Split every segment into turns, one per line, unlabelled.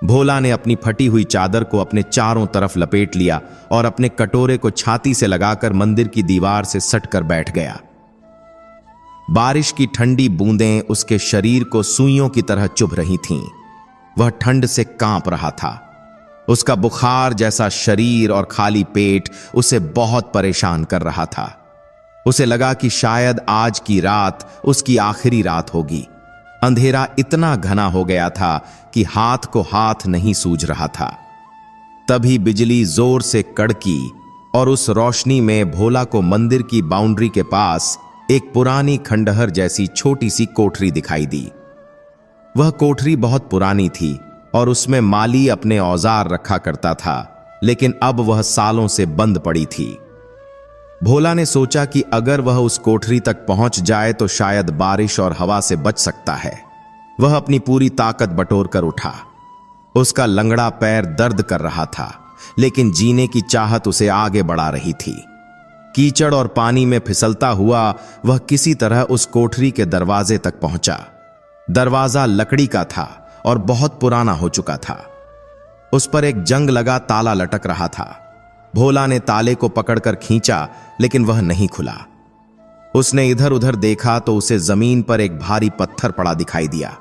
भोला ने अपनी फटी हुई चादर को अपने चारों तरफ लपेट लिया और अपने कटोरे को छाती से लगाकर मंदिर की दीवार से सटकर बैठ गया। बारिश की ठंडी बूंदें उसके शरीर को सुइयों की तरह चुभ रही थीं। वह ठंड से कांप रहा था। उसका बुखार जैसा शरीर और खाली पेट उसे बहुत परेशान कर रहा था। उसे लगा कि शायद आज की रात उसकी आखिरी रात होगी। अंधेरा इतना घना हो गया था कि हाथ को हाथ नहीं सूझ रहा था। तभी बिजली जोर से कड़की और उस रोशनी में भोला को मंदिर की बाउंड्री के पास एक पुरानी खंडहर जैसी छोटी सी कोठरी दिखाई दी। वह कोठरी बहुत पुरानी थी और उसमें माली अपने औजार रखा करता था, लेकिन अब वह सालों से बंद पड़ी थी। भोला ने सोचा कि अगर वह उस कोठरी तक पहुंच जाए तो शायद बारिश और हवा से बच सकता है। वह अपनी पूरी ताकत बटोर कर उठा। उसका लंगड़ा पैर दर्द कर रहा था, लेकिन जीने की चाहत उसे आगे बढ़ा रही थी। कीचड़ और पानी में फिसलता हुआ वह किसी तरह उस कोठरी के दरवाजे तक पहुंचा। दरवाजा लकड़ी का था और बहुत पुराना हो चुका था। उस पर एक जंग लगा ताला लटक रहा था। भोला ने ताले को पकड़कर खींचा, लेकिन वह नहीं खुला। उसने इधर उधर देखा तो उसे जमीन पर एक भारी पत्थर पड़ा दिखाई दिया।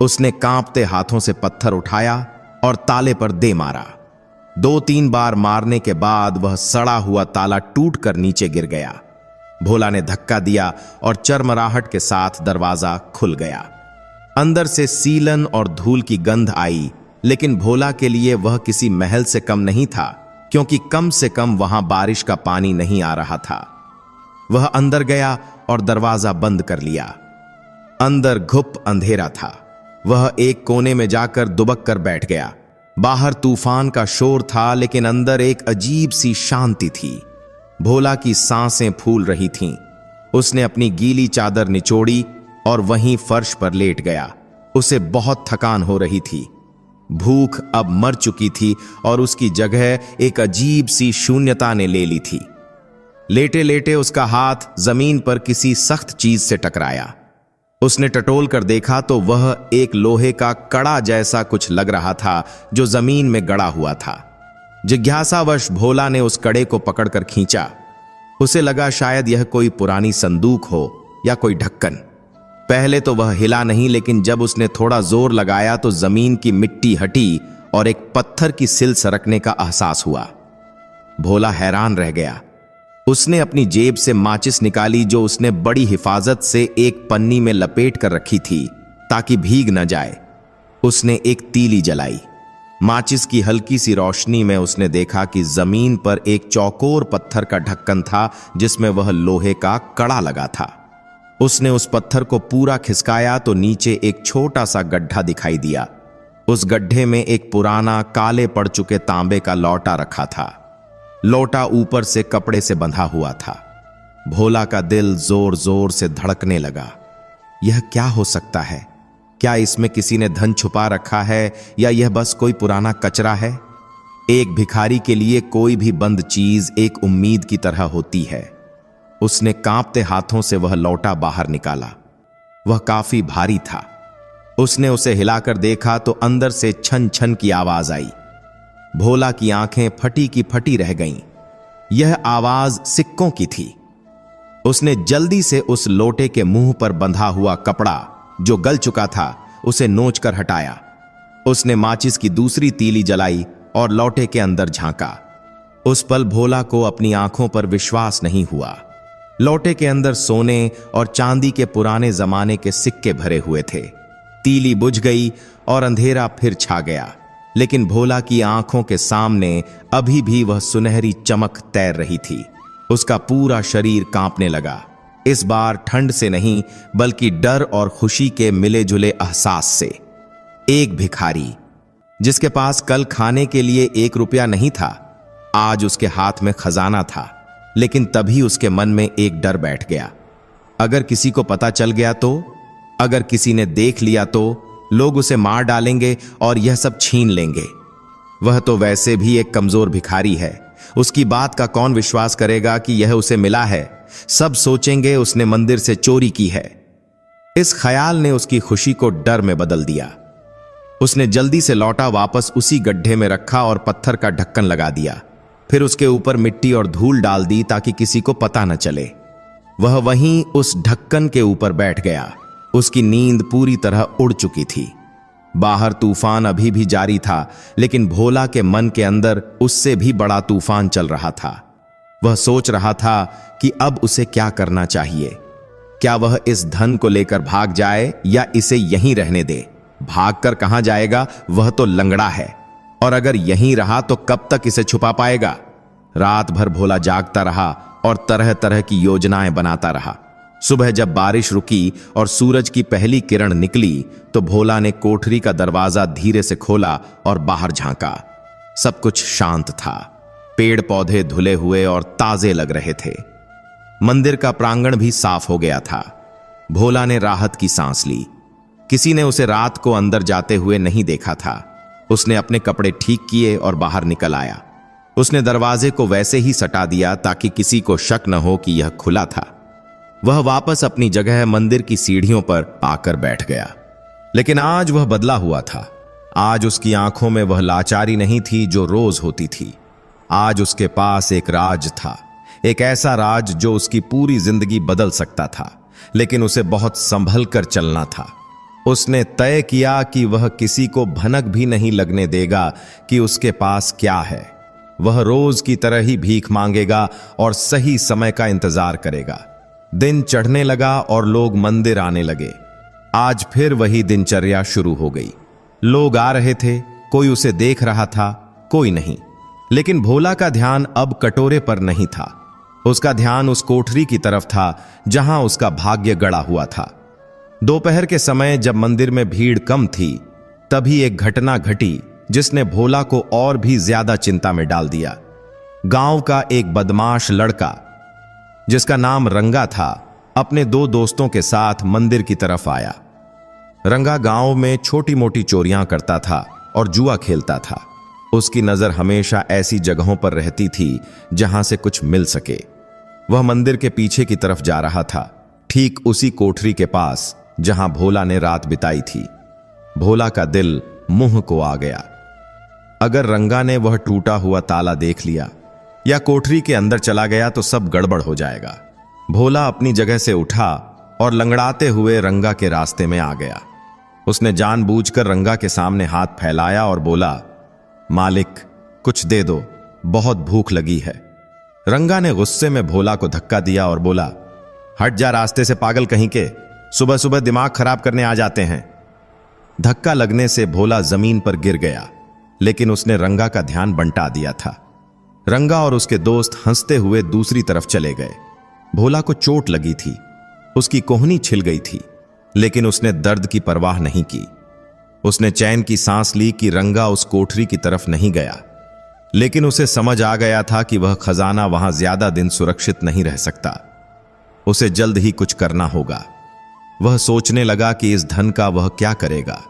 उसने कांपते हाथों से पत्थर उठाया और ताले पर दे मारा। 2-3 बार मारने के बाद वह सड़ा हुआ ताला टूटकर नीचे गिर गया। भोला ने धक्का दिया और चरमराहट के साथ दरवाजा खुल गया। अंदर से सीलन और धूल की गंध आई, लेकिन भोला के लिए वह किसी महल से कम नहीं था, क्योंकि कम से कम वहां बारिश का पानी नहीं आ रहा था। वह अंदर गया और दरवाजा बंद कर लिया। अंदर घुप अंधेरा था। वह एक कोने में जाकर दुबक कर बैठ गया। बाहर तूफान का शोर था, लेकिन अंदर एक अजीब सी शांति थी। भोला की सांसें फूल रही थीं। उसने अपनी गीली चादर निचोड़ी और वहीं फर्श पर लेट गया। उसे बहुत थकान हो रही थी। भूख अब मर चुकी थी और उसकी जगह एक अजीब सी शून्यता ने ले ली थी। लेटे लेटे उसका हाथ जमीन पर किसी सख्त चीज से टकराया। उसने टटोल कर देखा तो वह एक लोहे का कड़ा जैसा कुछ लग रहा था जो जमीन में गड़ा हुआ था। जिज्ञासावश भोला ने उस कड़े को पकड़कर खींचा। उसे लगा शायद यह कोई पुरानी संदूक हो या कोई ढक्कन। पहले तो वह हिला नहीं, लेकिन जब उसने थोड़ा जोर लगाया तो जमीन की मिट्टी हटी और एक पत्थर की सिल सरकने का एहसास हुआ। भोला हैरान रह गया। उसने अपनी जेब से माचिस निकाली, जो उसने बड़ी हिफाजत से एक पन्नी में लपेट कर रखी थी ताकि भीग न जाए। उसने एक तीली जलाई। माचिस की हल्की सी रोशनी में उसने देखा कि जमीन पर एक चौकोर पत्थर का ढक्कन था, जिसमें वह लोहे का कड़ा लगा था। उसने उस पत्थर को पूरा खिसकाया तो नीचे एक छोटा सा गड्ढा दिखाई दिया। उस गड्ढे में एक पुराना काले पड़ चुके तांबे का लौटा रखा था। लौटा ऊपर से कपड़े से बंधा हुआ था। भोला का दिल जोर जोर से धड़कने लगा। यह क्या हो सकता है? क्या इसमें किसी ने धन छुपा रखा है या यह बस कोई पुराना कचरा है? एक भिखारी के लिए कोई भी बंद चीज एक उम्मीद की तरह होती है। उसने कांपते हाथों से वह लौटा बाहर निकाला। वह काफी भारी था। उसने उसे हिलाकर देखा तो अंदर से छन छन की आवाज आई। भोला की आंखें फटी की फटी रह गईं। यह आवाज सिक्कों की थी। उसने जल्दी से उस लोटे के मुंह पर बंधा हुआ कपड़ा, जो गल चुका था, उसे नोचकर हटाया। उसने माचिस की दूसरी तीली जलाई और लोटे के अंदर झांका। उस पल भोला को अपनी आंखों पर विश्वास नहीं हुआ। लोटे के अंदर सोने और चांदी के पुराने जमाने के सिक्के भरे हुए थे। तीली बुझ गई और अंधेरा फिर छा गया, लेकिन भोला की आंखों के सामने अभी भी वह सुनहरी चमक तैर रही थी। उसका पूरा शरीर कांपने लगा। इस बार ठंड से नहीं, बल्कि डर और खुशी के मिले जुले एहसास से। एक भिखारी, जिसके पास कल खाने के लिए 1 रुपया नहीं था, आज उसके हाथ में खजाना था। लेकिन तभी उसके मन में एक डर बैठ गया। अगर किसी को पता चल गया तो, अगर किसी ने देख लिया तो लोग उसे मार डालेंगे और यह सब छीन लेंगे। वह तो वैसे भी एक कमजोर भिखारी है। उसकी बात का कौन विश्वास करेगा कि यह उसे मिला है? सब सोचेंगे उसने मंदिर से चोरी की है। इस ख्याल ने उसकी खुशी को डर में बदल दिया। उसने जल्दी से लौटा वापस उसी गड्ढे में रखा और पत्थर का ढक्कन लगा दिया। फिर उसके ऊपर मिट्टी और धूल डाल दी ताकि किसी को पता न चले। वह वहीं उस ढक्कन के ऊपर बैठ गया। उसकी नींद पूरी तरह उड़ चुकी थी। बाहर तूफान अभी भी जारी था, लेकिन भोला के मन के अंदर उससे भी बड़ा तूफान चल रहा था। वह सोच रहा था कि अब उसे क्या करना चाहिए। क्या वह इस धन को लेकर भाग जाए या इसे यहीं रहने दे? भागकर कहां जाएगा? वह तो लंगड़ा है, और अगर यहीं रहा तो कब तक इसे छुपा पाएगा? रात भर भोला जागता रहा और तरह तरह की योजनाएं बनाता रहा। सुबह जब बारिश रुकी और सूरज की पहली किरण निकली तो भोला ने कोठरी का दरवाजा धीरे से खोला और बाहर झांका। सब कुछ शांत था। पेड़ पौधे धुले हुए और ताजे लग रहे थे। मंदिर का प्रांगण भी साफ हो गया था। भोला ने राहत की सांस ली। किसी ने उसे रात को अंदर जाते हुए नहीं देखा था। उसने अपने कपड़े ठीक किए और बाहर निकल आया। उसने दरवाजे को वैसे ही सटा दिया ताकि किसी को शक न हो कि यह खुला था। वह वापस अपनी जगह मंदिर की सीढ़ियों पर आकर बैठ गया। लेकिन आज वह बदला हुआ था। आज उसकी आंखों में वह लाचारी नहीं थी जो रोज होती थी। आज उसके पास एक राज था, एक ऐसा राज जो उसकी पूरी जिंदगी बदल सकता था, लेकिन उसे बहुत संभल कर चलना था। उसने तय किया कि वह किसी को भनक भी नहीं लगने देगा कि उसके पास क्या है। वह रोज की तरह ही भीख मांगेगा और सही समय का इंतजार करेगा। दिन चढ़ने लगा और लोग मंदिर आने लगे। आज फिर वही दिनचर्या शुरू हो गई। लोग आ रहे थे, कोई उसे देख रहा था, कोई नहीं। लेकिन भोला का ध्यान अब कटोरे पर नहीं था। उसका ध्यान उस कोठरी की तरफ था जहां उसका भाग्य गड़ा हुआ था। दोपहर के समय जब मंदिर में भीड़ कम थी, तभी एक घटना घटी जिसने भोला को और भी ज्यादा चिंता में डाल दिया। गांव का एक बदमाश लड़का जिसका नाम रंगा था, अपने दो दोस्तों के साथ मंदिर की तरफ आया। रंगा गांव में छोटी मोटी चोरियां करता था और जुआ खेलता था। उसकी नजर हमेशा ऐसी जगहों पर रहती थी जहां से कुछ मिल सके। वह मंदिर के पीछे की तरफ जा रहा था, ठीक उसी कोठरी के पास जहां भोला ने रात बिताई थी। भोला का दिल मुंह को आ गया। अगर रंगा ने वह टूटा हुआ ताला देख लिया या कोठरी के अंदर चला गया तो सब गड़बड़ हो जाएगा। भोला अपनी जगह से उठा और लंगड़ाते हुए रंगा के रास्ते में आ गया। उसने जानबूझकर रंगा के सामने हाथ फैलाया और बोला, मालिक, कुछ दे दो, बहुत भूख लगी है। रंगा ने गुस्से में भोला को धक्का दिया और बोला, हट जा रास्ते से पागल कहीं के, सुबह सुबह दिमाग खराब करने आ जाते हैं। धक्का लगने से भोला जमीन पर गिर गया, लेकिन उसने रंगा का ध्यान बंटा दिया था। रंगा और उसके दोस्त हंसते हुए दूसरी तरफ चले गए। भोला को चोट लगी थी, उसकी कोहनी छिल गई थी, लेकिन उसने दर्द की परवाह नहीं की। उसने चैन की सांस ली कि रंगा उस कोठरी की तरफ नहीं गया, लेकिन उसे समझ आ गया था कि वह खजाना वहां ज्यादा दिन सुरक्षित नहीं रह सकता। उसे जल्द ही कुछ करना होगा। वह सोचने लगा कि इस धन का वह क्या करेगा।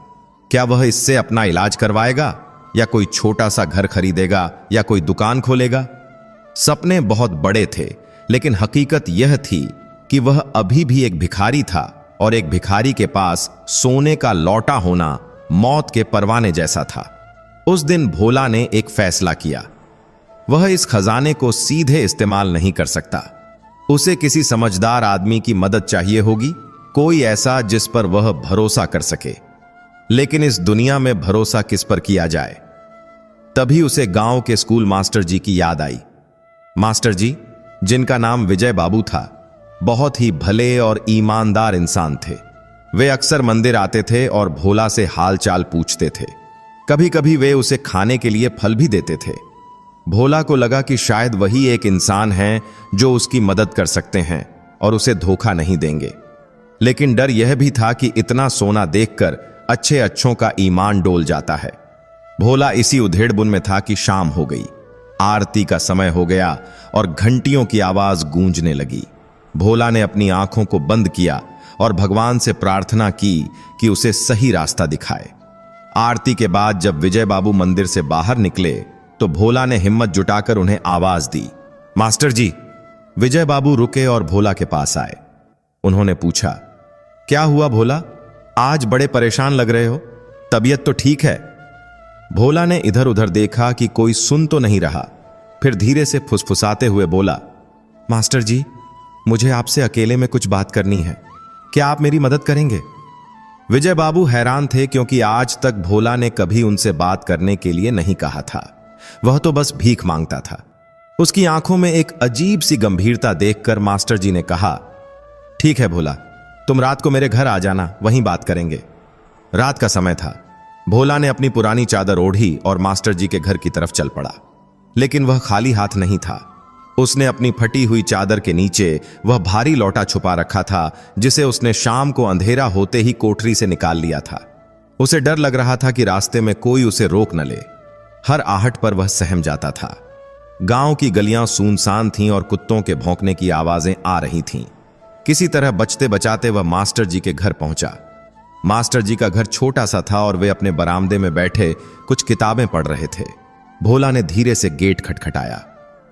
क्या वह इससे अपना इलाज करवाएगा या कोई छोटा सा घर खरीदेगा या कोई दुकान खोलेगा? सपने बहुत बड़े थे, लेकिन हकीकत यह थी कि वह अभी भी एक भिखारी था, और एक भिखारी के पास सोने का लौटा होना मौत के परवाने जैसा था। उस दिन भोला ने एक फैसला किया। वह इस खजाने को सीधे इस्तेमाल नहीं कर सकता। उसे किसी समझदार आदमी की मदद चाहिए होगी, कोई ऐसा जिस पर वह भरोसा कर सके। लेकिन इस दुनिया में भरोसा किस पर किया जाए? तभी उसे गांव के स्कूल मास्टर जी की याद आई। मास्टर जी, जिनका नाम विजय बाबू था, बहुत ही भले और ईमानदार इंसान थे। वे अक्सर मंदिर आते थे और भोला से हाल चाल पूछते थे। कभी कभी वे उसे खाने के लिए फल भी देते थे। भोला को लगा कि शायद वही एक इंसान है जो उसकी मदद कर सकते हैं और उसे धोखा नहीं देंगे। लेकिन डर यह भी था कि इतना सोना देखकर अच्छे अच्छों का ईमान डोल जाता है। भोला इसी उधेड़बुन में था कि शाम हो गई। आरती का समय हो गया और घंटियों की आवाज गूंजने लगी। भोला ने अपनी आंखों को बंद किया और भगवान से प्रार्थना की कि उसे सही रास्ता दिखाए। आरती के बाद जब विजय बाबू मंदिर से बाहर निकले तो भोला ने हिम्मत जुटाकर उन्हें आवाज दी, मास्टर जी। विजय बाबू रुके और भोला के पास आए। उन्होंने पूछा, क्या हुआ भोला, आज बड़े परेशान लग रहे हो? तबीयत तो ठीक है? भोला ने इधर उधर देखा कि कोई सुन तो नहीं रहा। फिर धीरे से फुसफुसाते हुए बोला, मास्टर जी, मुझे आपसे अकेले में कुछ बात करनी है। क्या आप मेरी मदद करेंगे? विजय बाबू हैरान थे, क्योंकि आज तक भोला ने कभी उनसे बात करने के लिए नहीं कहा था। वह तो बस भीख मांगता था। उसकी आंखों में एक अजीब सी गंभीरता देखकर मास्टर जी ने कहा, ठीक है भोला, तुम रात को मेरे घर आ जाना, वहीं बात करेंगे। रात का समय था। भोला ने अपनी पुरानी चादर ओढ़ी और मास्टर जी के घर की तरफ चल पड़ा। लेकिन वह खाली हाथ नहीं था। उसने अपनी फटी हुई चादर के नीचे वह भारी लौटा छुपा रखा था, जिसे उसने शाम को अंधेरा होते ही कोठरी से निकाल लिया था। उसे डर लग रहा था कि रास्ते में कोई उसे रोक न ले। हर आहट पर वह सहम जाता था। गांव की गलियां सुनसान थीं और कुत्तों के भौंकने की आवाजें आ रही थीं। किसी तरह बचते बचाते वह मास्टर जी के घर पहुंचा। मास्टर जी का घर छोटा सा था और वे अपने बरामदे में बैठे कुछ किताबें पढ़ रहे थे। भोला ने धीरे से गेट खटखटाया।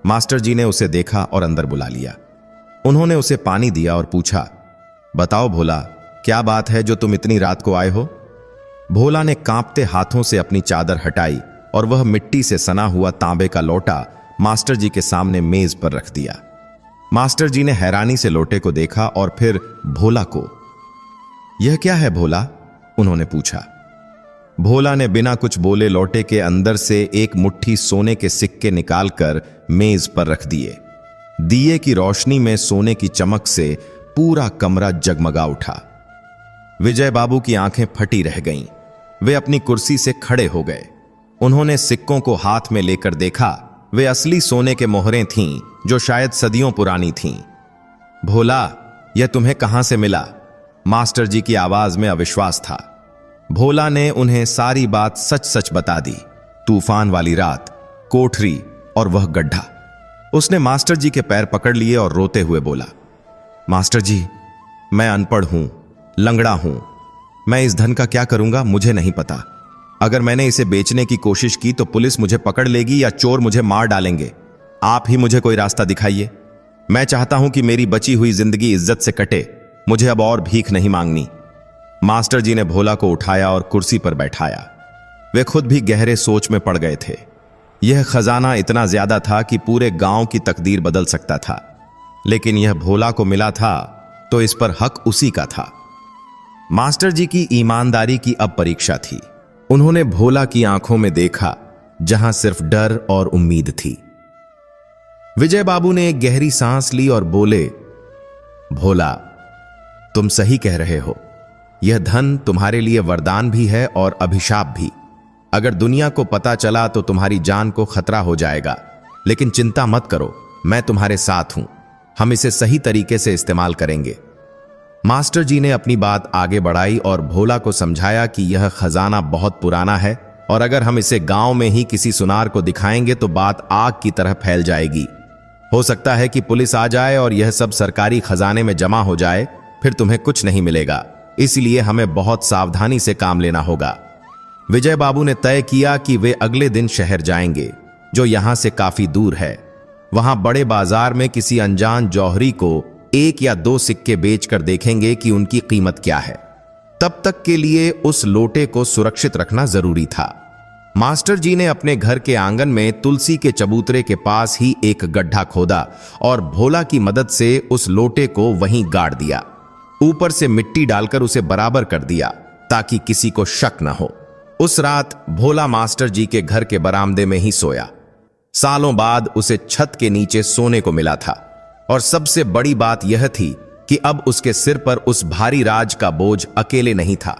मास्टर जी ने उसे देखा और अंदर बुला लिया। उन्होंने उसे पानी दिया और पूछा, बताओ भोला, क्या बात है जो तुम इतनी रात को आए हो? भोला ने कांपते हाथों से अपनी चादर हटाई और वह मिट्टी से सना हुआ तांबे का लोटा मास्टर जी के सामने मेज पर रख दिया। मास्टर जी ने हैरानी से लोटे को देखा और फिर भोला को। यह क्या है भोला? उन्होंने पूछा। भोला ने बिना कुछ बोले लोटे के अंदर से एक मुट्ठी सोने के सिक्के निकालकर मेज पर रख दिए। दिए की रोशनी में सोने की चमक से पूरा कमरा जगमगा उठा। विजय बाबू की आंखें फटी रह गईं। वे अपनी कुर्सी से खड़े हो गए। उन्होंने सिक्कों को हाथ में लेकर देखा। वे असली सोने के मोहरें थीं, जो शायद सदियों पुरानी थीं। भोला, यह तुम्हें कहां से मिला? मास्टर जी की आवाज में अविश्वास था। भोला ने उन्हें सारी बात सच सच बता दी। तूफान वाली रात, कोठरी और वह गड्ढा। उसने मास्टर जी के पैर पकड़ लिए और रोते हुए बोला, मास्टर जी, मैं अनपढ़ हूं, लंगड़ा हूं। मैं इस धन का क्या करूंगा मुझे नहीं पता। अगर मैंने इसे बेचने की कोशिश की तो पुलिस मुझे पकड़ लेगी या चोर मुझे मार डालेंगे। आप ही मुझे कोई रास्ता दिखाइए। मैं चाहता हूं कि मेरी बची हुई जिंदगी इज्जत से कटे। मुझे अब और भीख नहीं मांगनी। मास्टर जी ने भोला को उठाया और कुर्सी पर बैठाया। वे खुद भी गहरे सोच में पड़ गए थे। यह खजाना इतना ज्यादा था कि पूरे गांव की तकदीर बदल सकता था। लेकिन यह भोला को मिला था तो इस पर हक उसी का था। मास्टर जी की ईमानदारी की अब परीक्षा थी। उन्होंने भोला की आंखों में देखा, जहां सिर्फ डर और उम्मीद थी। विजय बाबू ने एक गहरी सांस ली और बोले, भोला, तुम सही कह रहे हो। यह धन तुम्हारे लिए वरदान भी है और अभिशाप भी। अगर दुनिया को पता चला तो तुम्हारी जान को खतरा हो जाएगा। लेकिन चिंता मत करो, मैं तुम्हारे साथ हूं। हम इसे सही तरीके से इस्तेमाल करेंगे। मास्टर जी ने अपनी बात आगे बढ़ाई और भोला को समझाया कि यह खजाना बहुत पुराना है और अगर हम इसे गांव में ही किसी सुनार को दिखाएंगे तो बात आग की तरह फैल जाएगी। हो सकता है कि पुलिस आ जाए और यह सब सरकारी खजाने में जमा हो जाए, फिर तुम्हें कुछ नहीं मिलेगा। इसलिए हमें बहुत सावधानी से काम लेना होगा। विजय बाबू ने तय किया कि वे अगले दिन शहर जाएंगे, जो यहां से काफी दूर है। वहां बड़े बाजार में किसी अनजान जौहरी को 1 या 2 सिक्के बेचकर देखेंगे कि उनकी कीमत क्या है। तब तक के लिए उस लोटे को सुरक्षित रखना जरूरी था। मास्टर जी ने अपने घर के आंगन में तुलसी के चबूतरे के पास ही एक गड्ढा खोदा और भोला की मदद से उस लोटे को वहीं गाड़ दिया। ऊपर से मिट्टी डालकर उसे बराबर कर दिया ताकि किसी को शक न हो। उस रात भोला मास्टर जी के घर के बरामदे में ही सोया। सालों बाद उसे छत के नीचे सोने को मिला था और सबसे बड़ी बात यह थी कि अब उसके सिर पर उस भारी राज का बोझ अकेले नहीं था।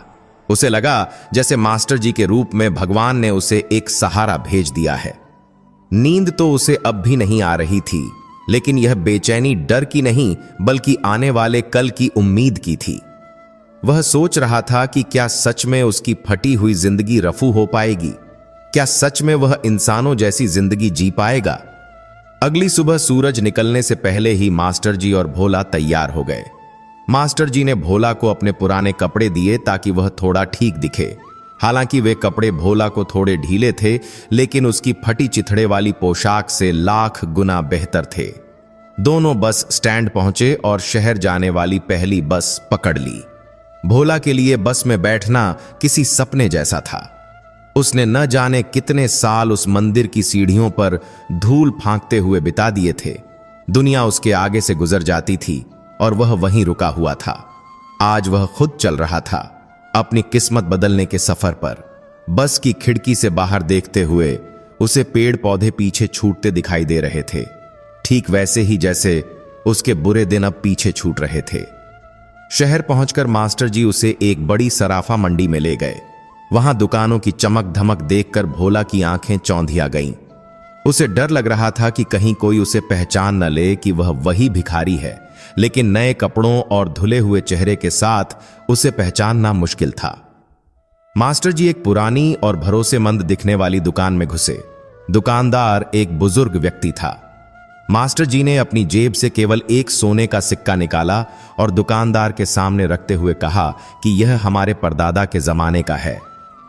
उसे लगा जैसे मास्टर जी के रूप में भगवान ने उसे एक सहारा भेज दिया है। नींद तो उसे अब भी नहीं आ रही थी, लेकिन यह बेचैनी डर की नहीं बल्कि आने वाले कल की उम्मीद की थी। वह सोच रहा था कि क्या सच में उसकी फटी हुई जिंदगी रफू हो पाएगी? क्या सच में वह इंसानों जैसी जिंदगी जी पाएगा? अगली सुबह सूरज निकलने से पहले ही मास्टर जी और भोला तैयार हो गए। मास्टर जी ने भोला को अपने पुराने कपड़े दिए ताकि वह थोड़ा ठीक दिखे। हालांकि वे कपड़े भोला को थोड़े ढीले थे, लेकिन उसकी फटी चिथड़े वाली पोशाक से लाख गुना बेहतर थे। दोनों बस स्टैंड पहुंचे और शहर जाने वाली पहली बस पकड़ ली। भोला के लिए बस में बैठना किसी सपने जैसा था। उसने न जाने कितने साल उस मंदिर की सीढ़ियों पर धूल फांकते हुए बिता दिए थे। दुनिया उसके आगे से गुजर जाती थी और वह वहीं रुका हुआ था। आज वह खुद चल रहा था, अपनी किस्मत बदलने के सफर पर। बस की खिड़की से बाहर देखते हुए उसे पेड़ पौधे पीछे छूटते दिखाई दे रहे थे, ठीक वैसे ही जैसे उसके बुरे दिन अब पीछे छूट रहे थे। शहर पहुंचकर मास्टर जी उसे एक बड़ी सराफा मंडी में ले गए। वहां दुकानों की चमक धमक देखकर भोला की आंखें चौंधिया गईं। उसे डर लग रहा था कि कहीं कोई उसे पहचान न ले कि वह वही भिखारी है, लेकिन नए कपड़ों और धुले हुए चेहरे के साथ उसे पहचानना मुश्किल था। मास्टर जी एक पुरानी और भरोसेमंद दिखने वाली दुकान में घुसे। दुकानदार एक बुजुर्ग व्यक्ति था। मास्टर जी ने अपनी जेब से केवल एक सोने का सिक्का निकाला और दुकानदार के सामने रखते हुए कहा कि यह हमारे परदादा के जमाने का है।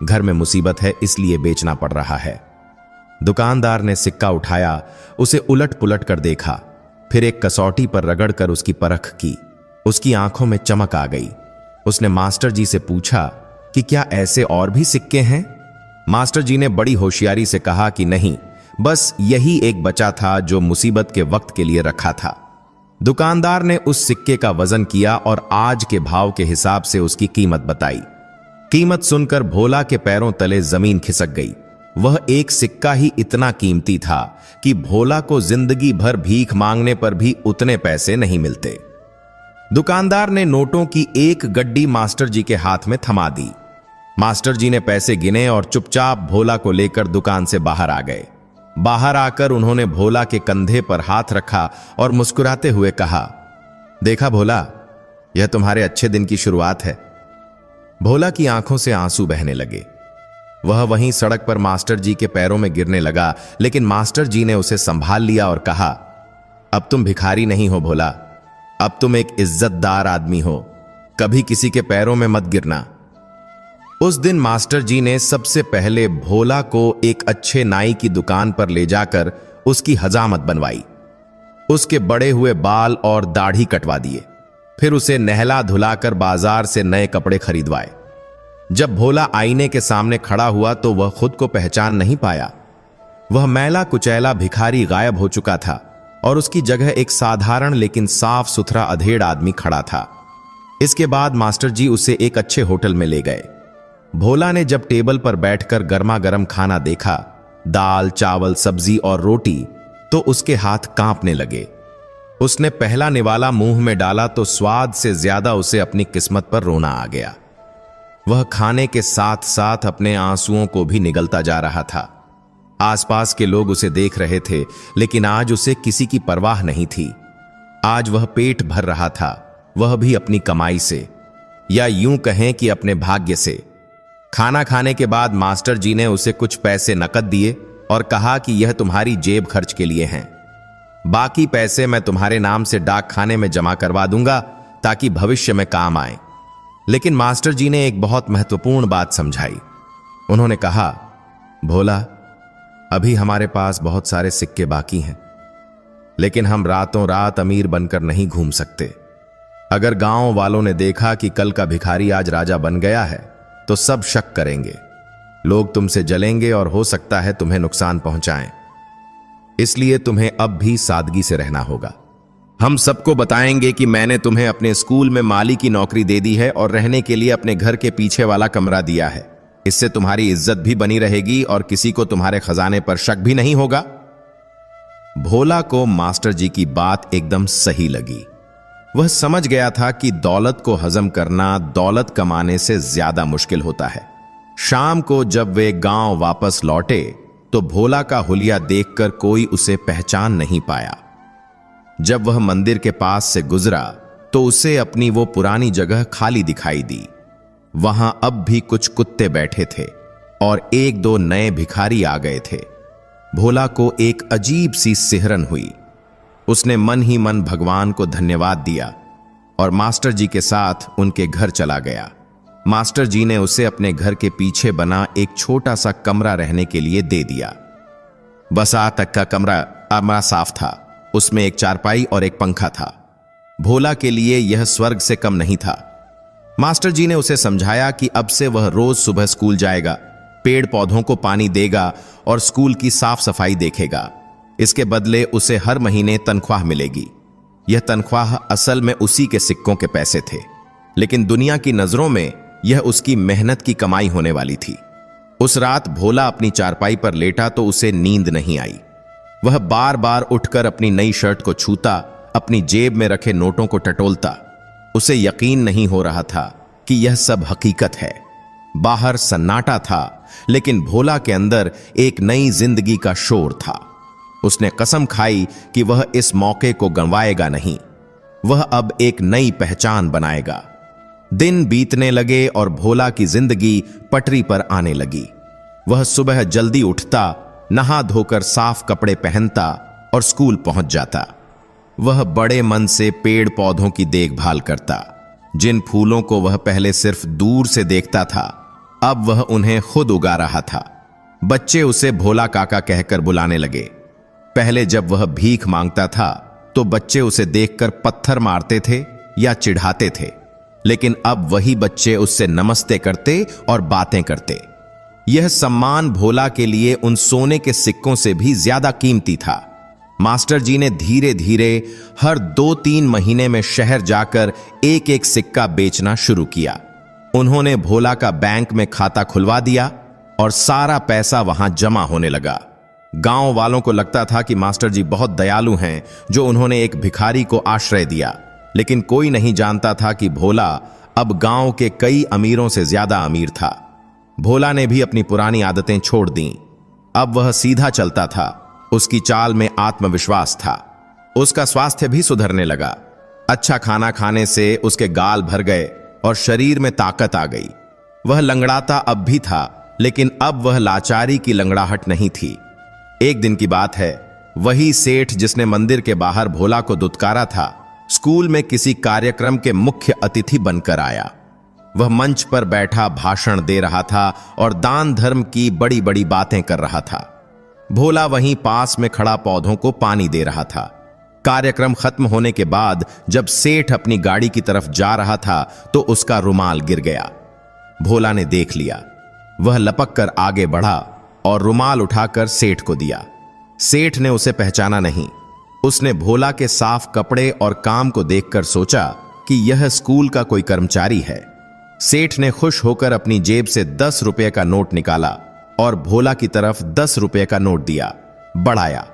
घर में मुसीबत है, इसलिए बेचना पड़ रहा है। दुकानदार ने सिक्का उठाया, उसे उलट पुलट कर देखा, फिर एक कसौटी पर रगड़कर उसकी परख की। उसकी आंखों में चमक आ गई। उसने मास्टर जी से पूछा कि क्या ऐसे और भी सिक्के हैं? मास्टर जी ने बड़ी होशियारी से कहा कि नहीं, बस यही एक बचा था जो मुसीबत के वक्त के लिए रखा था। दुकानदार ने उस सिक्के का वजन किया और आज के भाव के हिसाब से उसकी कीमत बताई। कीमत सुनकर भोला के पैरों तले जमीन खिसक गई। वह एक सिक्का ही इतना कीमती था कि भोला को जिंदगी भर भीख मांगने पर भी उतने पैसे नहीं मिलते। दुकानदार ने नोटों की एक गड्डी मास्टर जी के हाथ में थमा दी। मास्टर जी ने पैसे गिने और चुपचाप भोला को लेकर दुकान से बाहर आ गए। बाहर आकर उन्होंने भोला के कंधे पर हाथ रखा और मुस्कुराते हुए कहा, देखा भोला, यह तुम्हारे अच्छे दिन की शुरुआत है। भोला की आंखों से आंसू बहने लगे। वह वहीं सड़क पर मास्टर जी के पैरों में गिरने लगा, लेकिन मास्टर जी ने उसे संभाल लिया और कहा, अब तुम भिखारी नहीं हो भोला, अब तुम एक इज्जतदार आदमी हो, कभी किसी के पैरों में मत गिरना। उस दिन मास्टर जी ने सबसे पहले भोला को एक अच्छे नाई की दुकान पर ले जाकर उसकी हजामत बनवाई। उसके बड़े हुए बाल और दाढ़ी कटवा दिए। फिर उसे नहला धुलाकर बाजार से नए कपड़े खरीदवाए। जब भोला आईने के सामने खड़ा हुआ तो वह खुद को पहचान नहीं पाया। वह मैला कुचैला भिखारी गायब हो चुका था और उसकी जगह एक साधारण लेकिन साफ सुथरा अधेड़ आदमी खड़ा था। इसके बाद मास्टर जी उसे एक अच्छे होटल में ले गए। भोला ने जब टेबल पर बैठकर गर्मा गर्म खाना देखा, दाल, चावल, सब्जी और रोटी, तो उसके हाथ कांपने लगे। उसने पहला निवाला मुंह में डाला तो स्वाद से ज्यादा उसे अपनी किस्मत पर रोना आ गया। वह खाने के साथ साथ अपने आंसुओं को भी निगलता जा रहा था। आसपास के लोग उसे देख रहे थे, लेकिन आज उसे किसी की परवाह नहीं थी। आज वह पेट भर रहा था, वह भी अपनी कमाई से, या यूं कहें कि अपने भाग्य से। खाना खाने के बाद मास्टर जी ने उसे कुछ पैसे नकद दिए और कहा कि यह तुम्हारी जेब खर्च के लिए हैं। बाकी पैसे मैं तुम्हारे नाम से डाक खाने में जमा करवा दूंगा ताकि भविष्य में काम आए। लेकिन मास्टर जी ने एक बहुत महत्वपूर्ण बात समझाई। उन्होंने कहा, भोला, अभी हमारे पास बहुत सारे सिक्के बाकी हैं, लेकिन हम रातों रात अमीर बनकर नहीं घूम सकते। अगर गांव वालों ने देखा कि कल का भिखारी आज राजा बन गया है तो सब शक करेंगे, लोग तुमसे जलेंगे और हो सकता है तुम्हें नुकसान पहुंचाएं। इसलिए तुम्हें अब भी सादगी से रहना होगा। हम सबको बताएंगे कि मैंने तुम्हें अपने स्कूल में माली की नौकरी दे दी है और रहने के लिए अपने घर के पीछे वाला कमरा दिया है। इससे तुम्हारी इज्जत भी बनी रहेगी और किसी को तुम्हारे खजाने पर शक भी नहीं होगा। भोला को मास्टर जी की बात एकदम सही लगी। वह समझ गया था कि दौलत को हजम करना दौलत कमाने से ज्यादा मुश्किल होता है। शाम को जब वे गांव वापस लौटे तो भोला का हुलिया देखकर कोई उसे पहचान नहीं पाया। जब वह मंदिर के पास से गुजरा तो उसे अपनी वो पुरानी जगह खाली दिखाई दी। वहां अब भी कुछ कुत्ते बैठे थे और एक दो नए भिखारी आ गए थे। भोला को एक अजीब सी सिहरन हुई। उसने मन ही मन भगवान को धन्यवाद दिया और मास्टर जी के साथ उनके घर चला गया। मास्टर जी ने उसे अपने घर के पीछे बना एक छोटा सा कमरा रहने के लिए दे दिया। बसा तक का कमरा साफ था। उसमें एक चारपाई और एक पंखा था। भोला के लिए यह स्वर्ग से कम नहीं था। मास्टर जी ने उसे समझाया कि अब से वह रोज सुबह स्कूल जाएगा, पेड़ पौधों को पानी देगा और स्कूल की साफ सफाई देखेगा। इसके बदले उसे हर महीने तनख्वाह मिलेगी। यह तनख्वाह असल में उसी के सिक्कों के पैसे थे, लेकिन दुनिया की नजरों में यह उसकी मेहनत की कमाई होने वाली थी। उस रात भोला अपनी चारपाई पर लेटा तो उसे नींद नहीं आई। वह बार बार उठकर अपनी नई शर्ट को छूता, अपनी जेब में रखे नोटों को टटोलता। उसे यकीन नहीं हो रहा था कि यह सब हकीकत है। बाहर सन्नाटा था, लेकिन भोला के अंदर एक नई जिंदगी का शोर था। उसने कसम खाई कि वह इस मौके को गंवाएगा नहीं। वह अब एक नई पहचान बनाएगा। दिन बीतने लगे और भोला की जिंदगी पटरी पर आने लगी। वह सुबह जल्दी उठता, नहा धोकर साफ कपड़े पहनता और स्कूल पहुंच जाता। वह बड़े मन से पेड़ पौधों की देखभाल करता। जिन फूलों को वह पहले सिर्फ दूर से देखता था, अब वह उन्हें खुद उगा रहा था। बच्चे उसे भोला काका कहकर बुलाने लगे। पहले जब वह भीख मांगता था तो बच्चे उसे देखकर पत्थर मारते थे या चिढ़ाते थे, लेकिन अब वही बच्चे उससे नमस्ते करते और बातें करते। यह सम्मान भोला के लिए उन सोने के सिक्कों से भी ज्यादा कीमती था। मास्टर जी ने धीरे धीरे हर 2-3 महीने में शहर जाकर एक एक सिक्का बेचना शुरू किया। उन्होंने भोला का बैंक में खाता खुलवा दिया और सारा पैसा वहां जमा होने लगा। गांव वालों को लगता था कि मास्टर जी बहुत दयालु हैं जो उन्होंने एक भिखारी को आश्रय दिया, लेकिन कोई नहीं जानता था कि भोला अब गांव के कई अमीरों से ज्यादा अमीर था। भोला ने भी अपनी पुरानी आदतें छोड़ दी। अब वह सीधा चलता था। उसकी चाल में आत्मविश्वास था। उसका स्वास्थ्य भी सुधरने लगा। अच्छा खाना खाने से उसके गाल भर गए और शरीर में ताकत आ गई। वह लंगड़ाता अब भी था, लेकिन अब वह लाचारी की लंगड़ाहट नहीं थी। एक दिन की बात है, वही सेठ जिसने मंदिर के बाहर भोला को दुत्कारा था, स्कूल में किसी कार्यक्रम के मुख्य अतिथि बनकर आया। वह मंच पर बैठा भाषण दे रहा था और दान धर्म की बड़ी बड़ी बातें कर रहा था। भोला वहीं पास में खड़ा पौधों को पानी दे रहा था। कार्यक्रम खत्म होने के बाद जब सेठ अपनी गाड़ी की तरफ जा रहा था तो उसका रुमाल गिर गया। भोला ने देख लिया। वह लपक कर आगे बढ़ा और रुमाल उठाकर सेठ को दिया। सेठ ने उसे पहचाना नहीं। उसने भोला के साफ कपड़े और काम को देखकर सोचा कि यह स्कूल का कोई कर्मचारी है। सेठ ने खुश होकर अपनी जेब से 10 रुपए का नोट निकाला और भोला की तरफ 10 रुपए का नोट दिया, बढ़ाया।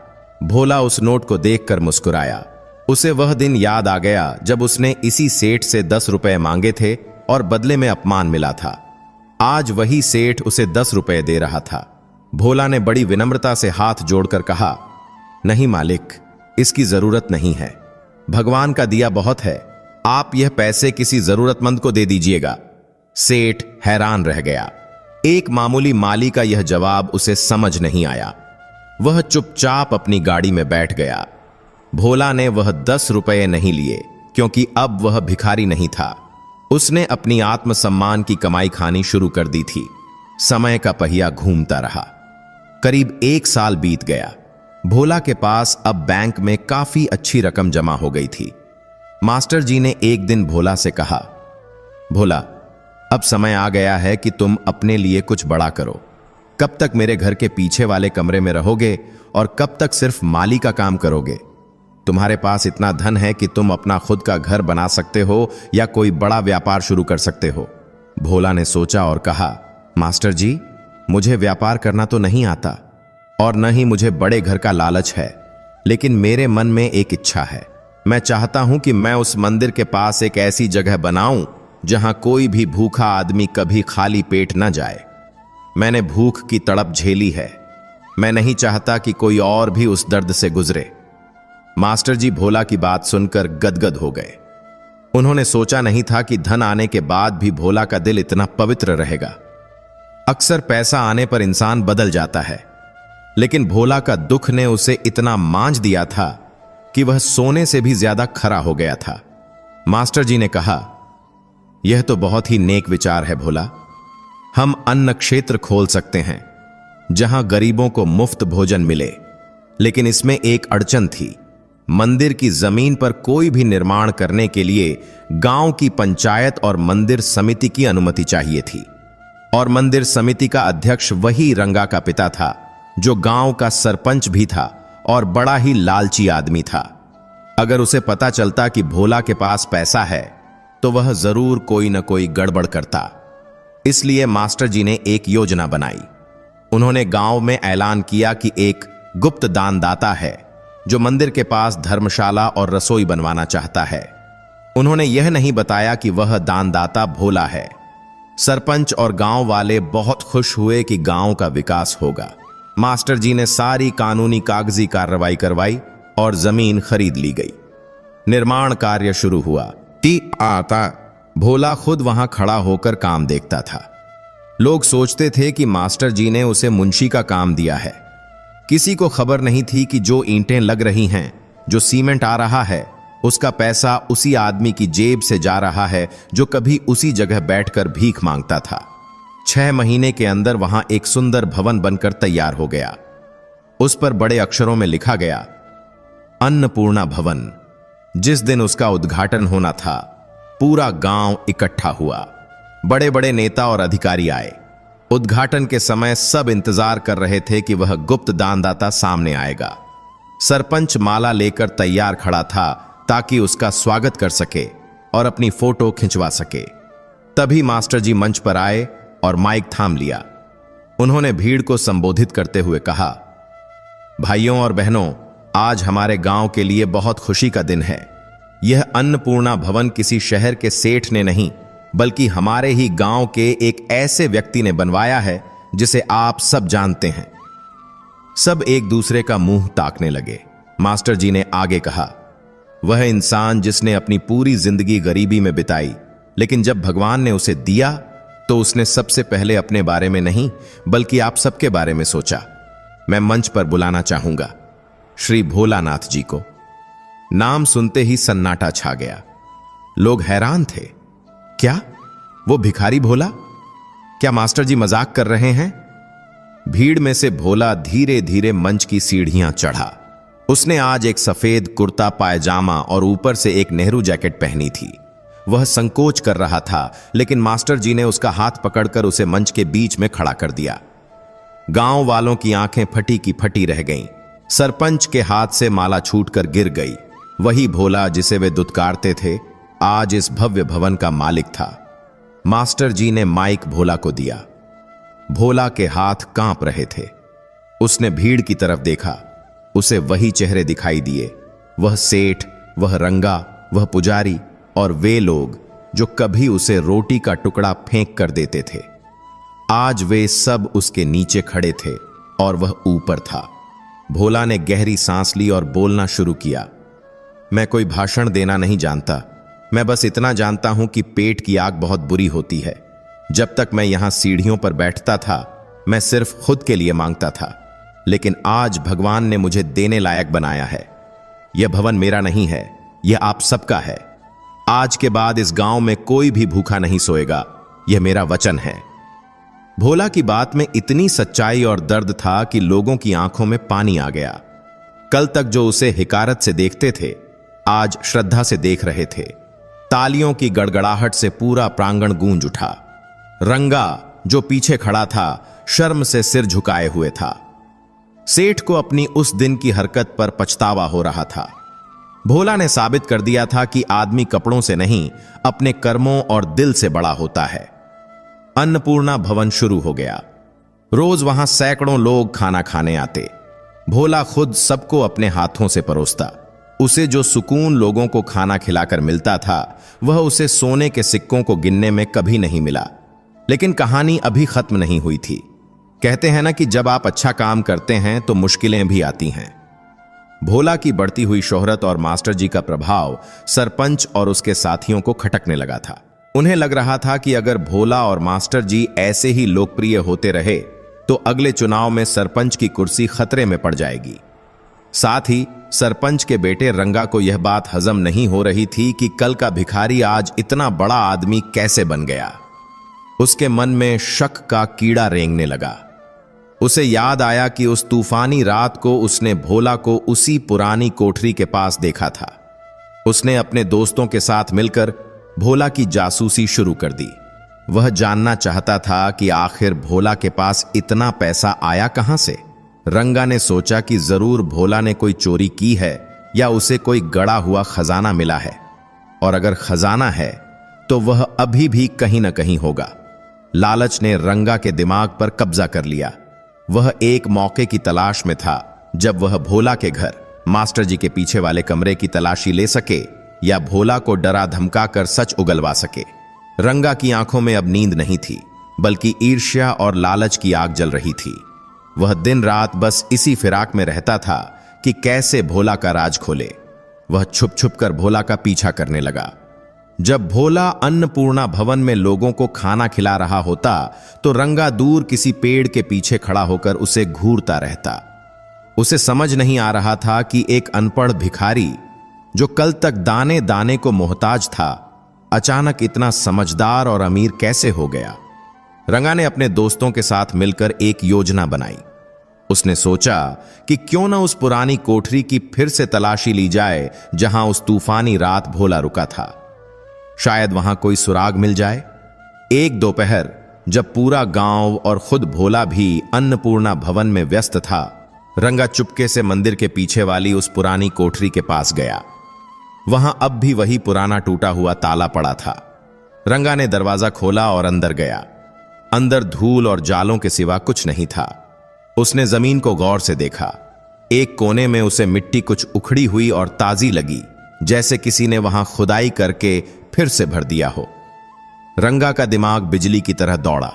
भोला उस नोट को देखकर मुस्कुराया। उसे वह दिन याद आ गया जब उसने इसी सेठ से 10 रुपए मांगे थे और बदले में अपमान मिला था। आज वही सेठ उसे 10 रुपए दे रहा था। भोला ने बड़ी विनम्रता से हाथ जोड़कर कहा, नहीं मालिक, इसकी जरूरत नहीं है। भगवान का दिया बहुत है, आप यह पैसे किसी जरूरतमंद को दे दीजिएगा। सेठ हैरान रह गया। एक मामूली माली का यह जवाब उसे समझ नहीं आया। वह चुपचाप अपनी गाड़ी में बैठ गया। भोला ने वह 10 रुपए नहीं लिए, क्योंकि अब वह भिखारी नहीं था। उसने अपनी आत्मसम्मान की कमाई खानी शुरू कर दी थी। समय का पहिया घूमता रहा। करीब 1 साल बीत गया। भोला के पास अब बैंक में काफी अच्छी रकम जमा हो गई थी। मास्टर जी ने एक दिन भोला से कहा, भोला, अब समय आ गया है कि तुम अपने लिए कुछ बड़ा करो। कब तक मेरे घर के पीछे वाले कमरे में रहोगे और कब तक सिर्फ माली का काम करोगे? तुम्हारे पास इतना धन है कि तुम अपना खुद का घर बना सकते हो या कोई बड़ा व्यापार शुरू कर सकते हो। भोला ने सोचा और कहा, मास्टर जी, मुझे व्यापार करना तो नहीं आता और न ही मुझे बड़े घर का लालच है, लेकिन मेरे मन में एक इच्छा है। मैं चाहता हूं कि मैं उस मंदिर के पास एक ऐसी जगह बनाऊं जहां कोई भी भूखा आदमी कभी खाली पेट न जाए। मैंने भूख की तड़प झेली है। मैं नहीं चाहता कि कोई और भी उस दर्द से गुजरे। मास्टर जी भोला की बात सुनकर गदगद हो गए। उन्होंने सोचा नहीं था कि धन आने के बाद भी भोला का दिल इतना पवित्र रहेगा। अक्सर पैसा आने पर इंसान बदल जाता है, लेकिन भोला का दुख ने उसे इतना मांझ दिया था कि वह सोने से भी ज्यादा खरा हो गया था। मास्टर जी ने कहा, यह तो बहुत ही नेक विचार है भोला। हम अन्न क्षेत्र खोल सकते हैं जहां गरीबों को मुफ्त भोजन मिले, लेकिन इसमें एक अड़चन थी। मंदिर की जमीन पर कोई भी निर्माण करने के लिए गांव की पंचायत और मंदिर समिति की अनुमति चाहिए थी। और मंदिर समिति का अध्यक्ष वही रंगा का पिता था, जो गांव का सरपंच भी था और बड़ा ही लालची आदमी था। अगर उसे पता चलता कि भोला के पास पैसा है तो वह जरूर कोई न कोई गड़बड़ करता। इसलिए मास्टर जी ने एक योजना बनाई। उन्होंने गांव में ऐलान किया कि एक गुप्त दानदाता है जो मंदिर के पास धर्मशाला और रसोई बनवाना चाहता है। उन्होंने यह नहीं बताया कि वह दानदाता भोला है। सरपंच और गांव वाले बहुत खुश हुए कि गांव का विकास होगा। मास्टर जी ने सारी कानूनी कागजी कार्रवाई करवाई और जमीन खरीद ली गई। निर्माण कार्य शुरू हुआ। आता भोला खुद वहां खड़ा होकर काम देखता था। लोग सोचते थे कि मास्टर जी ने उसे मुंशी का काम दिया है। किसी को खबर नहीं थी कि जो ईंटें लग रही हैं, जो सीमेंट आ रहा है, उसका पैसा उसी आदमी की जेब से जा रहा है जो कभी उसी जगह बैठकर भीख मांगता था। 6 महीने के अंदर वहां एक सुंदर भवन बनकर तैयार हो गया। उस पर बड़े अक्षरों में लिखा गया, अन्नपूर्णा भवन। जिस दिन उसका उद्घाटन होना था, पूरा गांव इकट्ठा हुआ। बड़े बड़े नेता और अधिकारी आए। उद्घाटन के समय सब इंतजार कर रहे थे कि वह गुप्त दानदाता सामने आएगा। सरपंच माला लेकर तैयार खड़ा था ताकि उसका स्वागत कर सके और अपनी फोटो खिंचवा सके। तभी मास्टर जी मंच पर आए और माइक थाम लिया। उन्होंने भीड़ को संबोधित करते हुए कहा, भाइयों और बहनों, आज हमारे गांव के लिए बहुत खुशी का दिन है। यह अन्नपूर्णा भवन किसी शहर के सेठ ने नहीं, बल्कि हमारे ही गांव के एक ऐसे व्यक्ति ने बनवाया है जिसे आप सब जानते हैं। सब एक दूसरे का मुंह ताकने लगे। मास्टर जी ने आगे कहा, वह इंसान जिसने अपनी पूरी जिंदगी गरीबी में बिताई, लेकिन जब भगवान ने उसे दिया तो उसने सबसे पहले अपने बारे में नहीं बल्कि आप सबके बारे में सोचा। मैं मंच पर बुलाना चाहूंगा श्री भोलानाथ जी को। नाम सुनते ही सन्नाटा छा गया। लोग हैरान थे। क्या वो भिखारी भोला? क्या मास्टर जी मजाक कर रहे हैं? भीड़ में से भोला धीरे धीरे मंच की सीढ़ियां चढ़ा। उसने आज एक सफेद कुर्ता पायजामा और ऊपर से एक नेहरू जैकेट पहनी थी। वह संकोच कर रहा था, लेकिन मास्टर जी ने उसका हाथ पकड़कर उसे मंच के बीच में खड़ा कर दिया। गांव वालों की आंखें फटी की फटी रह गईं। सरपंच के हाथ से माला छूटकर गिर गई। वही भोला जिसे वे दुत्कारते थे, आज इस भव्य भवन का मालिक था। मास्टर जी ने माइक भोला को दिया। भोला के हाथ कांप रहे थे। उसने भीड़ की तरफ देखा। उसे वही चेहरे दिखाई दिए, वह सेठ, वह रंगा, वह पुजारी और वे लोग जो कभी उसे रोटी का टुकड़ा फेंक कर देते थे। आज वे सब उसके नीचे खड़े थे और वह ऊपर था। भोला ने गहरी सांस ली और बोलना शुरू किया। मैं कोई भाषण देना नहीं जानता। मैं बस इतना जानता हूं कि पेट की आग बहुत बुरी होती है। जब तक मैं यहां सीढ़ियों पर बैठता था, मैं सिर्फ खुद के लिए मांगता था, लेकिन आज भगवान ने मुझे देने लायक बनाया है। यह भवन मेरा नहीं है, यह आप सबका है। आज के बाद इस गांव में कोई भी भूखा नहीं सोएगा, यह मेरा वचन है। भोला की बात में इतनी सच्चाई और दर्द था कि लोगों की आंखों में पानी आ गया। कल तक जो उसे हिकारत से देखते थे, आज श्रद्धा से देख रहे थे। तालियों की गड़गड़ाहट से पूरा प्रांगण गूंज उठा। रंगा जो पीछे खड़ा था, शर्म से सिर झुकाए हुए था। सेठ को अपनी उस दिन की हरकत पर पछतावा हो रहा था। भोला ने साबित कर दिया था कि आदमी कपड़ों से नहीं, अपने कर्मों और दिल से बड़ा होता है। अन्नपूर्णा भवन शुरू हो गया। रोज वहां सैकड़ों लोग खाना खाने आते। भोला खुद सबको अपने हाथों से परोसता। उसे जो सुकून लोगों को खाना खिलाकर मिलता था, वह उसे सोने के सिक्कों को गिनने में कभी नहीं मिला। लेकिन कहानी अभी खत्म नहीं हुई थी। कहते हैं ना कि जब आप अच्छा काम करते हैं तो मुश्किलें भी आती हैं। भोला की बढ़ती हुई शोहरत और मास्टर जी का प्रभाव सरपंच और उसके साथियों को खटकने लगा था। उन्हें लग रहा था कि अगर भोला और मास्टर जी ऐसे ही लोकप्रिय होते रहे तो अगले चुनाव में सरपंच की कुर्सी खतरे में पड़ जाएगी। साथ ही सरपंच के बेटे रंगा को यह बात हजम नहीं हो रही थी कि कल का भिखारी आज इतना बड़ा आदमी कैसे बन गया। उसके मन में शक का कीड़ा रेंगने लगा। उसे याद आया कि उस तूफानी रात को उसने भोला को उसी पुरानी कोठरी के पास देखा था। उसने अपने दोस्तों के साथ मिलकर भोला की जासूसी शुरू कर दी। वह जानना चाहता था कि आखिर भोला के पास इतना पैसा आया कहां से। रंगा ने सोचा कि जरूर भोला ने कोई चोरी की है या उसे कोई गड़ा हुआ खजाना मिला है, और अगर खजाना है तो वह अभी भी कहीं न कहीं होगा। लालच ने रंगा के दिमाग पर कब्जा कर लिया। वह एक मौके की तलाश में था जब वह भोला के घर मास्टर जी के पीछे वाले कमरे की तलाशी ले सके या भोला को डरा धमका कर सच उगलवा सके। रंगा की आंखों में अब नींद नहीं थी, बल्कि ईर्ष्या और लालच की आग जल रही थी। वह दिन रात बस इसी फिराक में रहता था कि कैसे भोला का राज खोले। वह छुप छुप कर भोला का पीछा करने लगा। जब भोला अन्नपूर्णा भवन में लोगों को खाना खिला रहा होता तो रंगा दूर किसी पेड़ के पीछे खड़ा होकर उसे घूरता रहता। उसे समझ नहीं आ रहा था कि एक अनपढ़ भिखारी जो कल तक दाने दाने को मोहताज था, अचानक इतना समझदार और अमीर कैसे हो गया। रंगा ने अपने दोस्तों के साथ मिलकर एक योजना बनाई। उसने सोचा कि क्यों न उस पुरानी कोठरी की फिर से तलाशी ली जाए जहां उस तूफानी रात भोला रुका था। शायद वहां कोई सुराग मिल जाए। एक दोपहर जब पूरा गांव और खुद भोला भी अन्नपूर्णा भवन में व्यस्त था, रंगा चुपके से मंदिर के पीछे वाली उस पुरानी कोठरी के पास गया। वहां अब भी वही पुराना टूटा हुआ ताला पड़ा था। रंगा ने दरवाजा खोला और अंदर गया। अंदर धूल और जालों के सिवा कुछ नहीं था। उसने जमीन को गौर से देखा। एक कोने में उसे मिट्टी कुछ उखड़ी हुई और ताजी लगी, जैसे किसी ने वहां खुदाई करके फिर से भर दिया हो। रंगा का दिमाग बिजली की तरह दौड़ा।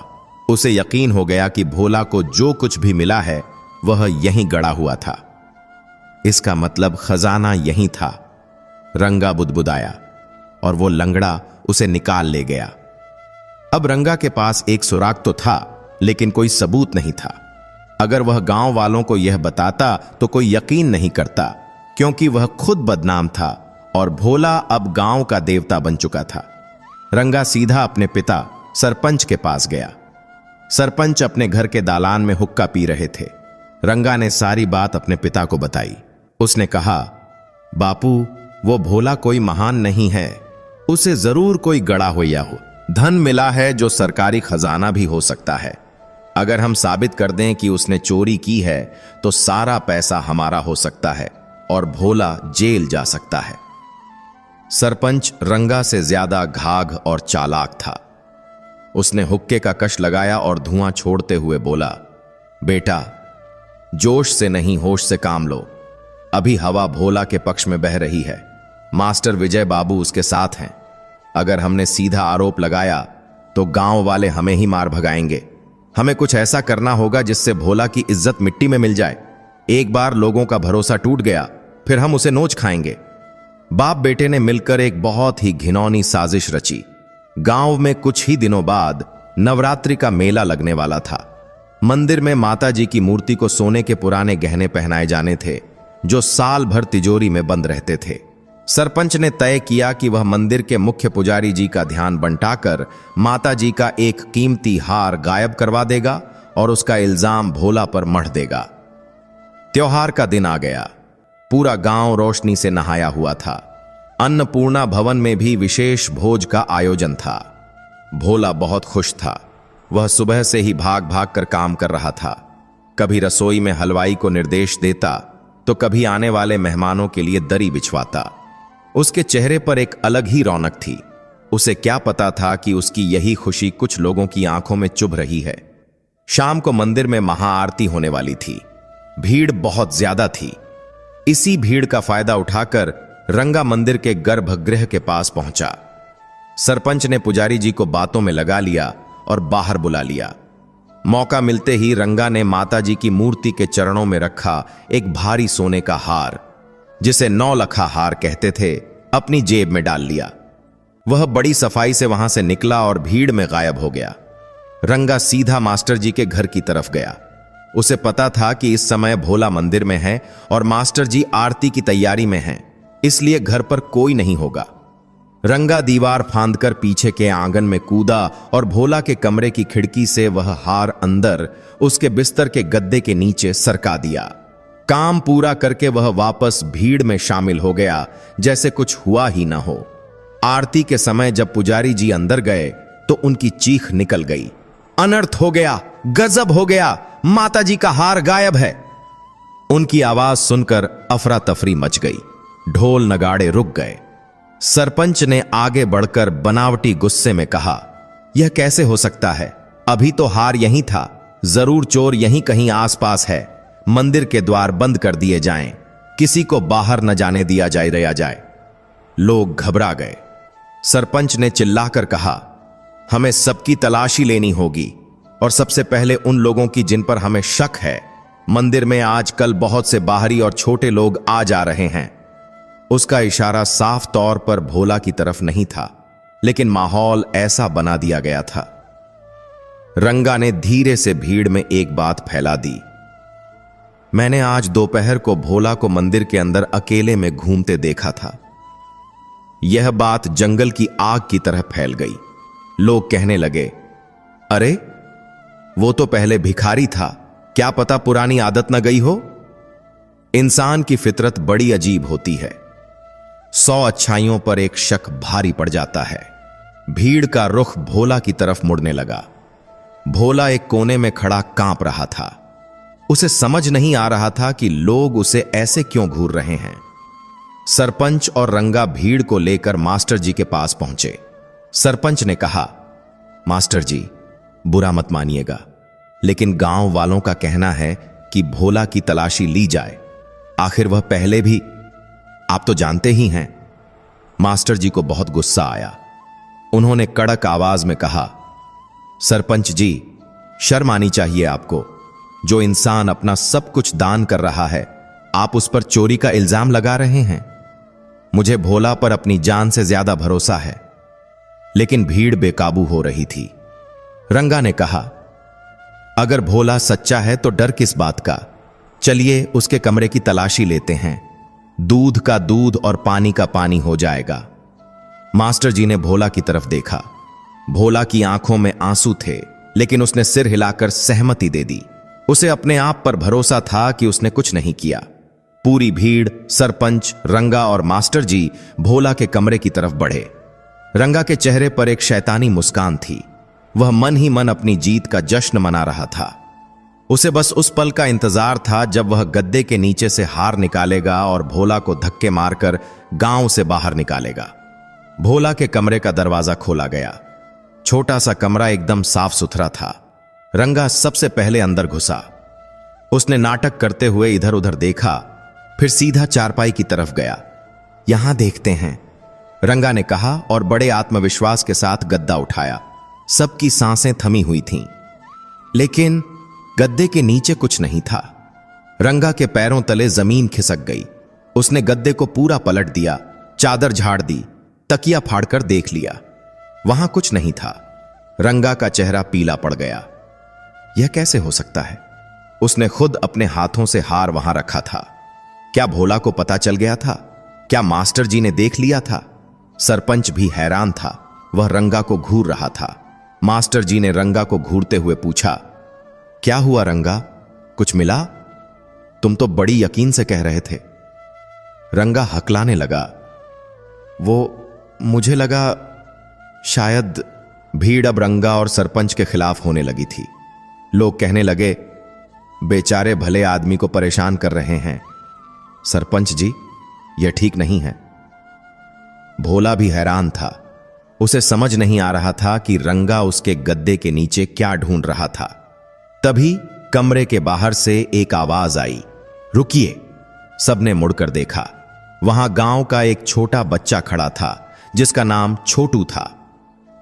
उसे यकीन हो गया कि भोला को जो कुछ भी मिला है वह यहीं गड़ा हुआ था। इसका मतलब खजाना यहीं था। रंगा बुदबुदाया और वो लंगड़ा उसे निकाल ले गया। अब रंगा के पास एक सुराग तो था, लेकिन कोई सबूत नहीं था। अगर वह गांव वालों को यह बताता तो कोई यकीन नहीं करता, क्योंकि वह खुद बदनाम था और भोला अब गांव का देवता बन चुका था। रंगा सीधा अपने पिता सरपंच के पास गया। सरपंच अपने घर के दालान में हुक्का पी रहे थे। रंगा ने सारी बात अपने पिता को बताई। उसने कहा, बापू, वो भोला कोई महान नहीं है, उसे जरूर कोई गड़ा हुआ हो। धन मिला है जो सरकारी खजाना भी हो सकता है। अगर हम साबित कर दें कि उसने चोरी की है तो सारा पैसा हमारा हो सकता है और भोला जेल जा सकता है। सरपंच रंगा से ज्यादा घाघ और चालाक था। उसने हुक्के का कश लगाया और धुआं छोड़ते हुए बोला, बेटा, जोश से नहीं होश से काम लो। अभी हवा भोला के पक्ष में बह रही है। मास्टर विजय बाबू उसके साथ हैं। अगर हमने सीधा आरोप लगाया तो गांव वाले हमें ही मार भगाएंगे। हमें कुछ ऐसा करना होगा जिससे भोला की इज्जत मिट्टी में मिल जाए। एक बार लोगों का भरोसा टूट गया, फिर हम उसे नोच खाएंगे। बाप बेटे ने मिलकर एक बहुत ही घिनौनी साजिश रची। गांव में कुछ ही दिनों बाद नवरात्रि का मेला लगने वाला था। मंदिर में माता जी की मूर्ति को सोने के पुराने गहने पहनाए जाने थे, जो साल भर तिजोरी में बंद रहते थे। सरपंच ने तय किया कि वह मंदिर के मुख्य पुजारी जी का ध्यान बंटाकर माता जी का एक कीमती हार गायब करवा देगा और उसका इल्जाम भोला पर मढ़ देगा। त्योहार का दिन आ गया। पूरा गांव रोशनी से नहाया हुआ था। अन्नपूर्णा भवन में भी विशेष भोज का आयोजन था। भोला बहुत खुश था। वह सुबह से ही भाग भाग कर काम कर रहा था। कभी रसोई में हलवाई को निर्देश देता तो कभी आने वाले मेहमानों के लिए दरी बिछवाता। उसके चेहरे पर एक अलग ही रौनक थी। उसे क्या पता था कि उसकी यही खुशी कुछ लोगों की आंखों में चुभ रही है। शाम को मंदिर में महाआरती होने वाली थी। भीड़ बहुत ज्यादा थी। इसी भीड़ का फायदा उठाकर रंगा मंदिर के गर्भगृह के पास पहुंचा। सरपंच ने पुजारी जी को बातों में लगा लिया और बाहर बुला लिया। मौका मिलते ही रंगा ने माता जी की मूर्ति के चरणों में रखा एक भारी सोने का हार, जिसे 9 लखा हार कहते थे, अपनी जेब में डाल लिया। वह बड़ी सफाई से वहां से निकला और भीड़ में गायब हो गया। रंगा सीधा मास्टर जी के घर की तरफ गया। उसे पता था कि इस समय भोला मंदिर में है और मास्टर जी आरती की तैयारी में हैं, इसलिए घर पर कोई नहीं होगा। रंगा दीवार फांदकर पीछे के आंगन में कूदा और भोला के कमरे की खिड़की से वह हार अंदर उसके बिस्तर के गद्दे के नीचे सरका दिया। काम पूरा करके वह वापस भीड़ में शामिल हो गया जैसे कुछ हुआ ही न हो। आरती के समय जब पुजारी जी अंदर गए तो उनकी चीख निकल गई, अनर्थ हो गया, गजब हो गया, माताजी का हार गायब है। उनकी आवाज सुनकर अफरा तफरी मच गई, ढोल नगाड़े रुक गए। सरपंच ने आगे बढ़कर बनावटी गुस्से में कहा, यह कैसे हो सकता है? अभी तो हार यहीं था, जरूर चोर यहीं कहीं आसपास है। मंदिर के द्वार बंद कर दिए जाएं, किसी को बाहर न जाने दिया जाए। लोग घबरा गए। सरपंच ने चिल्लाकर कहा, हमें सबकी तलाशी लेनी होगी और सबसे पहले उन लोगों की जिन पर हमें शक है। मंदिर में आजकल बहुत से बाहरी और छोटे लोग आ जा रहे हैं। उसका इशारा साफ तौर पर भोला की तरफ नहीं था, लेकिन माहौल ऐसा बना दिया गया था। रंगा ने धीरे से भीड़ में एक बात फैला दी, मैंने आज दोपहर को भोला को मंदिर के अंदर अकेले में घूमते देखा था। यह बात जंगल की आग की तरह फैल गई। लोग कहने लगे, अरे वो तो पहले भिखारी था, क्या पता पुरानी आदत न गई हो। इंसान की फितरत बड़ी अजीब होती है। 100 अच्छाइयों पर एक शक भारी पड़ जाता है। भीड़ का रुख भोला की तरफ मुड़ने लगा। भोला एक कोने में खड़ा कांप रहा था। उसे समझ नहीं आ रहा था कि लोग उसे ऐसे क्यों घूर रहे हैं। सरपंच और रंगा भीड़ को लेकर मास्टर जी के पास पहुंचे। सरपंच ने कहा, मास्टर जी, बुरा मत मानिएगा, लेकिन गांव वालों का कहना है कि भोला की तलाशी ली जाए। आखिर वह पहले भी, आप तो जानते ही हैं। मास्टर जी को बहुत गुस्सा आया। उन्होंने कड़क आवाज में कहा, सरपंच जी, शर्म आनी चाहिए आपको। जो इंसान अपना सब कुछ दान कर रहा है, आप उस पर चोरी का इल्जाम लगा रहे हैं। मुझे भोला पर अपनी जान से ज्यादा भरोसा है। लेकिन भीड़ बेकाबू हो रही थी। रंगा ने कहा, अगर भोला सच्चा है तो डर किस बात का? चलिए उसके कमरे की तलाशी लेते हैं। दूध का दूध और पानी का पानी हो जाएगा। मास्टर जी ने भोला की तरफ देखा। भोला की आंखों में आंसू थे, लेकिन उसने सिर हिलाकर सहमति दे दी। उसे अपने आप पर भरोसा था कि उसने कुछ नहीं किया। पूरी भीड़, सरपंच, रंगा और मास्टर जी भोला के कमरे की तरफ बढ़े। रंगा के चेहरे पर एक शैतानी मुस्कान थी। वह मन ही मन अपनी जीत का जश्न मना रहा था। उसे बस उस पल का इंतजार था जब वह गद्दे के नीचे से हार निकालेगा और भोला को धक्के मारकर गांव से बाहर निकालेगा। भोला के कमरे का दरवाजा खोला गया। छोटा सा कमरा एकदम साफ सुथरा था। रंगा सबसे पहले अंदर घुसा। उसने नाटक करते हुए इधर उधर देखा, फिर सीधा चारपाई की तरफ गया। यहां देखते हैं, रंगा ने कहा और बड़े आत्मविश्वास के साथ गद्दा उठाया। सबकी सांसें थमी हुई थीं, लेकिन गद्दे के नीचे कुछ नहीं था। रंगा के पैरों तले जमीन खिसक गई। उसने गद्दे को पूरा पलट दिया, चादर झाड़ दी, तकिया फाड़कर देख लिया। वहां कुछ नहीं था। रंगा का चेहरा पीला पड़ गया। यह कैसे हो सकता है? उसने खुद अपने हाथों से हार वहां रखा था। क्या भोला को पता चल गया था? क्या मास्टर जी ने देख लिया था? सरपंच भी हैरान था। वह रंगा को घूर रहा था। मास्टर जी ने रंगा को घूरते हुए पूछा, क्या हुआ रंगा, कुछ मिला? तुम तो बड़ी यकीन से कह रहे थे। रंगा हकलाने लगा, वो मुझे लगा शायद। भीड़ अब रंगा और सरपंच के खिलाफ होने लगी थी। लोग कहने लगे, बेचारे भले आदमी को परेशान कर रहे हैं। सरपंच जी, यह ठीक नहीं है। भोला भी हैरान था। उसे समझ नहीं आ रहा था कि रंगा उसके गद्दे के नीचे क्या ढूंढ रहा था। तभी कमरे के बाहर से एक आवाज आई, रुकिए। सबने मुड़कर देखा। वहां गांव का एक छोटा बच्चा खड़ा था जिसका नाम छोटू था।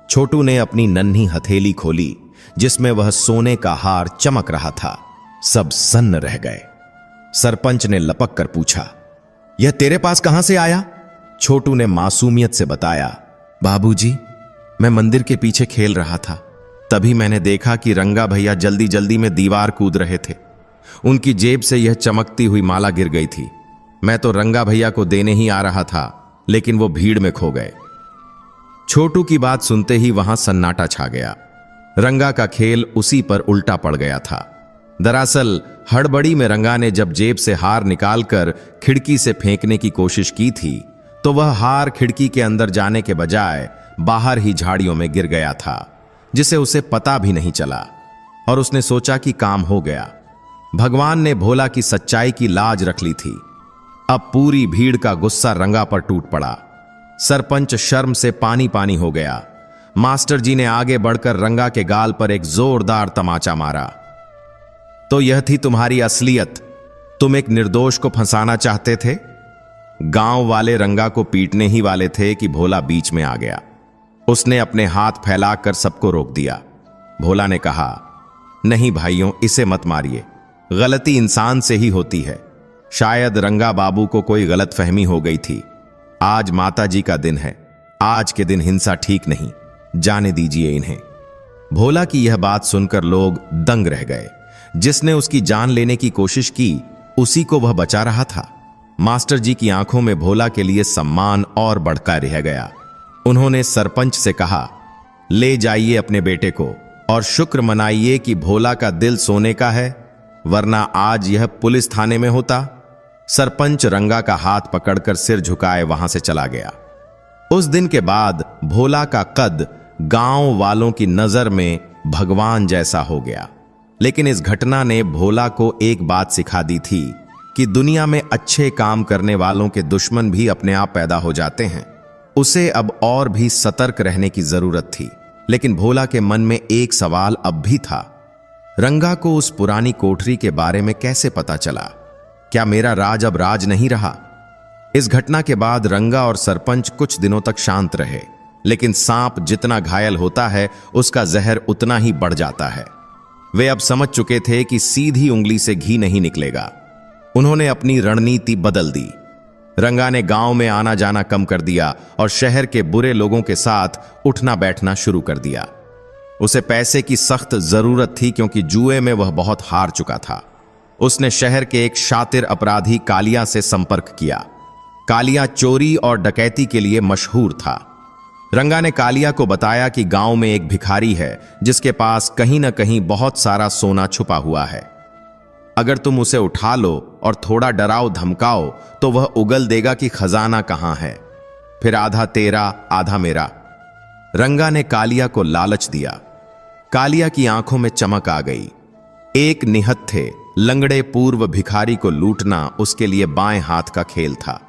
छोटू ने अपनी नन्ही हथेली खोली जिसमें वह सोने का हार चमक रहा था। सब सन्न रह गए। सरपंच ने लपक कर पूछा, यह तेरे पास कहां से आया? छोटू ने मासूमियत से बताया, बाबूजी, मैं मंदिर के पीछे खेल रहा था। तभी मैंने देखा कि रंगा भैया जल्दी जल्दी में दीवार कूद रहे थे। उनकी जेब से यह चमकती हुई माला गिर गई थी। मैं तो रंगा भैया को देने ही आ रहा था, लेकिन वो भीड़ में खो गए। छोटू की बात सुनते ही वहां सन्नाटा छा गया। रंगा का खेल उसी पर उल्टा पड़ गया था। दरअसल हड़बड़ी में रंगा ने जब जेब से हार निकालकर खिड़की से फेंकने की कोशिश की थी तो वह हार खिड़की के अंदर जाने के बजाय बाहर ही झाड़ियों में गिर गया था, जिसे उसे पता भी नहीं चला और उसने सोचा कि काम हो गया। भगवान ने भोला की सच्चाई की लाज रख ली थी। अब पूरी भीड़ का गुस्सा रंगा पर टूट पड़ा। सरपंच शर्म से पानी पानी हो गया। मास्टर जी ने आगे बढ़कर रंगा के गाल पर एक जोरदार तमाचा मारा। तो यह थी तुम्हारी असलियत, तुम एक निर्दोष को फंसाना चाहते थे। गांव वाले रंगा को पीटने ही वाले थे कि भोला बीच में आ गया। उसने अपने हाथ फैलाकर सबको रोक दिया। भोला ने कहा, नहीं भाइयों, इसे मत मारिए, गलती इंसान से ही होती है। शायद रंगा बाबू को कोई गलतफहमी हो गई थी। आज माता जी का दिन है, आज के दिन हिंसा ठीक नहीं, जाने दीजिए इन्हें। भोला की यह बात सुनकर लोग दंग रह गए। जिसने उसकी जान लेने की कोशिश की उसी को वह बचा रहा था। मास्टर जी की आंखों में भोला के लिए सम्मान और बढ़कर रह गया। उन्होंने सरपंच से कहा, ले जाइए अपने बेटे को और शुक्र मनाइए कि भोला का दिल सोने का है, वरना आज यह पुलिस थाने में होता। सरपंच रंगा का हाथ पकड़कर सिर झुकाए वहां से चला गया। उस दिन के बाद भोला का कद गांव वालों की नजर में भगवान जैसा हो गया। लेकिन इस घटना ने भोला को एक बात सिखा दी थी कि दुनिया में अच्छे काम करने वालों के दुश्मन भी अपने आप पैदा हो जाते हैं। उसे अब और भी सतर्क रहने की जरूरत थी। लेकिन भोला के मन में एक सवाल अब भी था, रंगा को उस पुरानी कोठरी के बारे में कैसे पता चला? क्या मेरा राज अब राज नहीं रहा? इस घटना के बाद रंगा और सरपंच कुछ दिनों तक शांत रहे। लेकिन सांप जितना घायल होता है उसका जहर उतना ही बढ़ जाता है। वे अब समझ चुके थे कि सीधी उंगली से घी नहीं निकलेगा। उन्होंने अपनी रणनीति बदल दी। रंगा ने गांव में आना जाना कम कर दिया और शहर के बुरे लोगों के साथ उठना बैठना शुरू कर दिया। उसे पैसे की सख्त जरूरत थी क्योंकि जुए में वह बहुत हार चुका था। उसने शहर के एक शातिर अपराधी कालिया से संपर्क किया। कालिया चोरी और डकैती के लिए मशहूर था। रंगा ने कालिया को बताया कि गांव में एक भिखारी है जिसके पास कहीं न कहीं बहुत सारा सोना छुपा हुआ है। अगर तुम उसे उठा लो और थोड़ा डराओ धमकाओ तो वह उगल देगा कि खजाना कहां है, फिर आधा तेरा आधा मेरा। रंगा ने कालिया को लालच दिया। कालिया की आंखों में चमक आ गई। एक निहत्थे लंगड़े पूर्व भिखारी को लूटना उसके लिए बाएं हाथ का खेल था।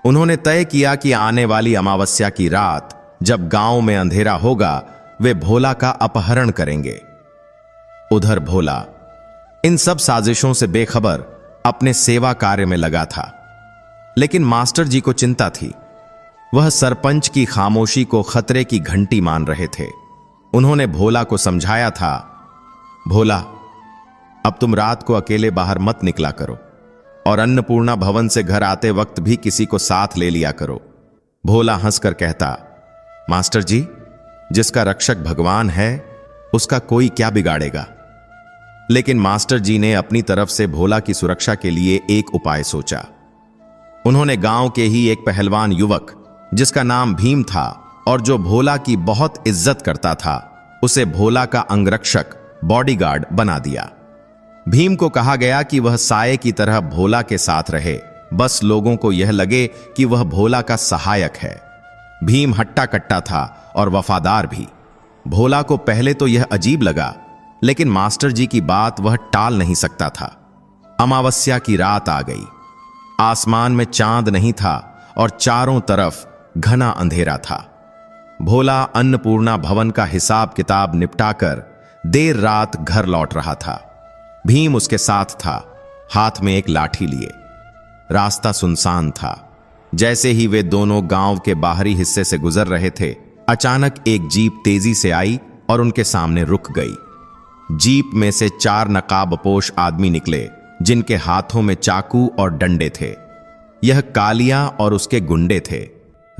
उन्होंने तय किया कि आने वाली अमावस्या की रात जब गांव में अंधेरा होगा वे भोला का अपहरण करेंगे। उधर भोला इन सब साजिशों से बेखबर अपने सेवा कार्य में लगा था। लेकिन मास्टर जी को चिंता थी। वह सरपंच की खामोशी को खतरे की घंटी मान रहे थे। उन्होंने भोला को समझाया था, भोला अब तुम रात को अकेले बाहर मत निकला करो और अन्नपूर्णा भवन से घर आते वक्त भी किसी को साथ ले लिया करो। भोला हंसकर कहता, मास्टर जी, जिसका रक्षक भगवान है उसका कोई क्या बिगाड़ेगा। लेकिन मास्टर जी ने अपनी तरफ से भोला की सुरक्षा के लिए एक उपाय सोचा। उन्होंने गांव के ही एक पहलवान युवक जिसका नाम भीम था और जो भोला की बहुत इज्जत करता था, उसे भोला का अंगरक्षक बॉडीगार्ड बना दिया। भीम को कहा गया कि वह साये की तरह भोला के साथ रहे, बस लोगों को यह लगे कि वह भोला का सहायक है। भीम हट्टा कट्टा था और वफादार भी। भोला को पहले तो यह अजीब लगा, लेकिन मास्टर जी की बात वह टाल नहीं सकता था। अमावस्या की रात आ गई। आसमान में चांद नहीं था और चारों तरफ घना अंधेरा था। भोला अन्नपूर्णा भवन का हिसाब किताब निपटाकर देर रात घर लौट रहा था। भीम उसके साथ था, हाथ में एक लाठी लिए। रास्ता सुनसान था। जैसे ही वे दोनों गांव के बाहरी हिस्से से गुजर रहे थे, अचानक एक जीप तेजी से आई और उनके सामने रुक गई। जीप में से 4 नकाबपोश आदमी निकले जिनके हाथों में चाकू और डंडे थे। यह कालिया और उसके गुंडे थे।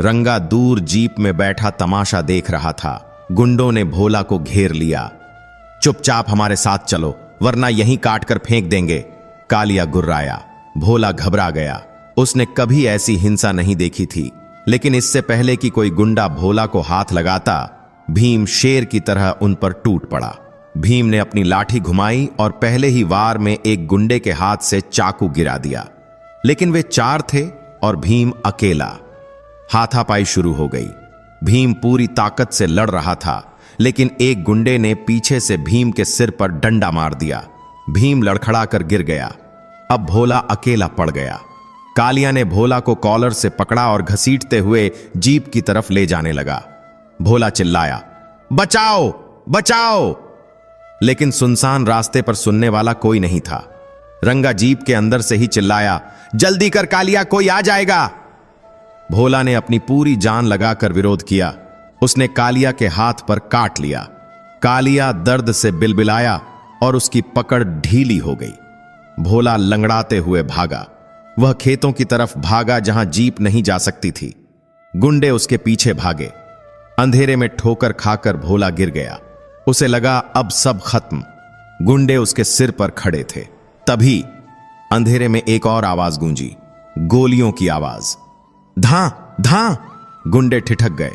रंगा दूर जीप में बैठा तमाशा देख रहा था। गुंडों ने भोला को घेर लिया। चुपचाप हमारे साथ चलो वरना यहीं काट कर फेंक देंगे, कालिया गुर्राया। भोला घबरा गया। उसने कभी ऐसी हिंसा नहीं देखी थी। लेकिन इससे पहले कि कोई गुंडा भोला को हाथ लगाता, भीम शेर की तरह उन पर टूट पड़ा। भीम ने अपनी लाठी घुमाई और पहले ही वार में एक गुंडे के हाथ से चाकू गिरा दिया। लेकिन वे 4 थे और भीम अकेला। हाथापाई शुरू हो गई। भीम पूरी ताकत से लड़ रहा था, लेकिन एक गुंडे ने पीछे से भीम के सिर पर डंडा मार दिया। भीम लड़खड़ा कर गिर गया। अब भोला अकेला पड़ गया। कालिया ने भोला को कॉलर से पकड़ा और घसीटते हुए जीप की तरफ ले जाने लगा। भोला चिल्लाया, बचाओ बचाओ! लेकिन सुनसान रास्ते पर सुनने वाला कोई नहीं था। रंगा जीप के अंदर से ही चिल्लाया, जल्दी कर कालिया, कोई आ जाएगा। भोला ने अपनी पूरी जान लगाकर विरोध किया। उसने कालिया के हाथ पर काट लिया। कालिया दर्द से बिलबिलाया और उसकी पकड़ ढीली हो गई। भोला लंगड़ाते हुए भागा। वह खेतों की तरफ भागा जहां जीप नहीं जा सकती थी। गुंडे उसके पीछे भागे। अंधेरे में ठोकर खाकर भोला गिर गया। उसे लगा अब सब खत्म। गुंडे उसके सिर पर खड़े थे। तभी अंधेरे में एक और आवाज गूंजी, गोलियों की आवाज। धां धां! गुंडे ठिठक गए।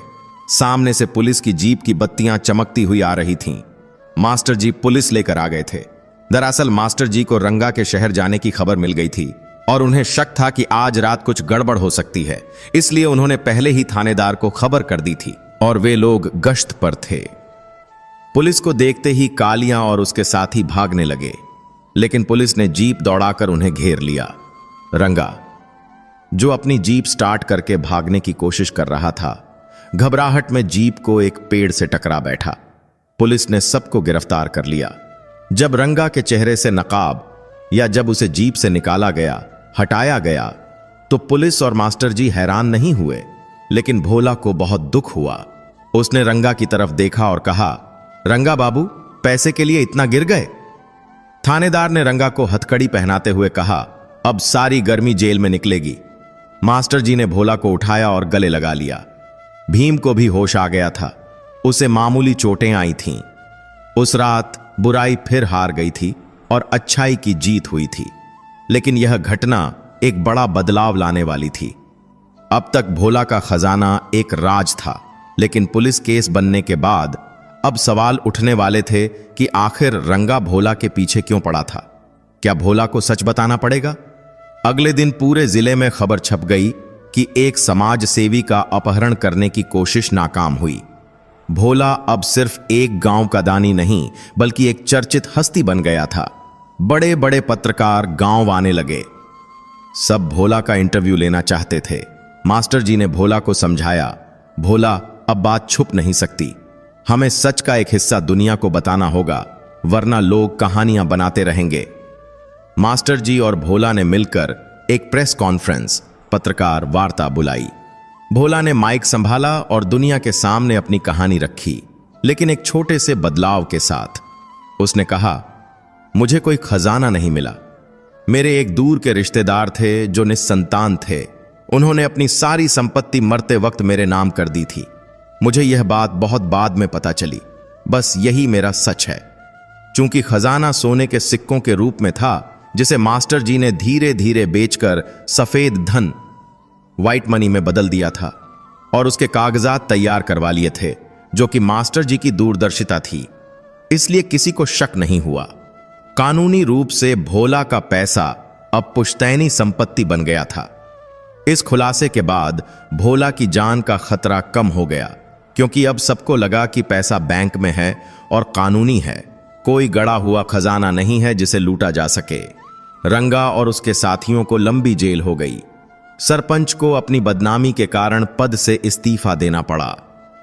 सामने से पुलिस की जीप की बत्तियां चमकती हुई आ रही थीं। मास्टर जी पुलिस लेकर आ गए थे। दरअसल मास्टर जी को रंगा के शहर जाने की खबर मिल गई थी और उन्हें शक था कि आज रात कुछ गड़बड़ हो सकती है। इसलिए उन्होंने पहले ही थानेदार को खबर कर दी थी और वे लोग गश्त पर थे। पुलिस को देखते ही कालिया और उसके साथी भागने लगे, लेकिन पुलिस ने जीप दौड़ाकर उन्हें घेर लिया। रंगा, जो अपनी जीप स्टार्ट करके भागने की कोशिश कर रहा था, घबराहट में जीप को एक पेड़ से टकरा बैठा। पुलिस ने सबको गिरफ्तार कर लिया। जब रंगा के चेहरे से नकाब या जब उसे जीप से निकाला गया, हटाया गया, तो पुलिस और मास्टर जी हैरान नहीं हुए, लेकिन भोला को बहुत दुख हुआ। उसने रंगा की तरफ देखा और कहा, रंगा बाबू, पैसे के लिए इतना गिर गए? थानेदार ने रंगा को हथकड़ी पहनाते हुए कहा, अब सारी गर्मी जेल में निकलेगी। मास्टर जी ने भोला को उठाया और गले लगा लिया। भीम को भी होश आ गया था। उसे मामूली चोटें आई थीं। उस रात बुराई फिर हार गई थी और अच्छाई की जीत हुई थी। लेकिन यह घटना एक बड़ा बदलाव लाने वाली थी। अब तक भोला का खजाना एक राज था, लेकिन पुलिस केस बनने के बाद अब सवाल उठने वाले थे कि आखिर रंगा भोला के पीछे क्यों पड़ा था। क्या भोला को सच बताना पड़ेगा? अगले दिन पूरे जिले में खबर छप गई कि एक समाज सेवी का अपहरण करने की कोशिश नाकाम हुई। भोला अब सिर्फ एक गांव का दानी नहीं, बल्कि एक चर्चित हस्ती बन गया था। बड़े बड़े पत्रकार गांव आने लगे। सब भोला का इंटरव्यू लेना चाहते थे। मास्टर जी ने भोला को समझाया, भोला, अब बात छुप नहीं सकती। हमें सच का एक हिस्सा दुनिया को बताना होगा, वरना लोग कहानियां बनाते रहेंगे। मास्टर जी और भोला ने मिलकर एक प्रेस कॉन्फ्रेंस, पत्रकार वार्ता बुलाई। भोला ने माइक संभाला और दुनिया के सामने अपनी कहानी रखी, लेकिन एक छोटे से बदलाव के साथ। उसने कहा, मुझे कोई खजाना नहीं मिला। मेरे एक दूर के रिश्तेदार थे जो निस्संतान थे। उन्होंने अपनी सारी संपत्ति मरते वक्त मेरे नाम कर दी थी। मुझे यह बात बहुत बाद में पता चली। बस यही मेरा सच है। चूंकि खजाना सोने के सिक्कों के रूप में था, जिसे मास्टर जी ने धीरे धीरे बेचकर सफेद धन, व्हाइट मनी में बदल दिया था और उसके कागजात तैयार करवा लिए थे, जो कि मास्टर जी की दूरदर्शिता थी। इसलिए किसी को शक नहीं हुआ। कानूनी रूप से भोला का पैसा अब पुश्तैनी संपत्ति बन गया था। इस खुलासे के बाद भोला की जान का खतरा कम हो गया, क्योंकि अब सबको लगा कि पैसा बैंक में है और कानूनी है। कोई गड़ा हुआ खजाना नहीं है जिसे लूटा जा सके। रंगा और उसके साथियों को लंबी जेल हो गई। सरपंच को अपनी बदनामी के कारण पद से इस्तीफा देना पड़ा।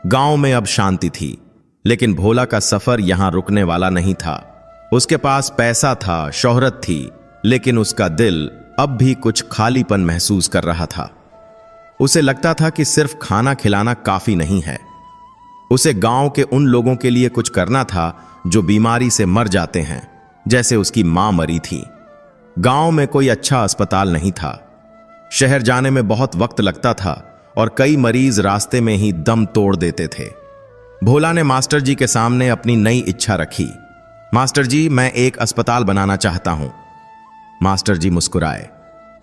गांव में अब शांति थी, लेकिन भोला का सफर यहां रुकने वाला नहीं था। उसके पास पैसा था, शोहरत थी, लेकिन उसका दिल अब भी कुछ खालीपन महसूस कर रहा था। उसे लगता था कि सिर्फ खाना खिलाना काफी नहीं है। उसे गांव के उन लोगों के लिए कुछ करना था जो बीमारी से मर जाते हैं, जैसे उसकी मां मरी थी। गांव में कोई अच्छा अस्पताल नहीं था। शहर जाने में बहुत वक्त लगता था और कई मरीज रास्ते में ही दम तोड़ देते थे। भोला ने मास्टर जी के सामने अपनी नई इच्छा रखी। मास्टर जी, मैं एक अस्पताल बनाना चाहता हूं। मास्टर जी मुस्कुराए।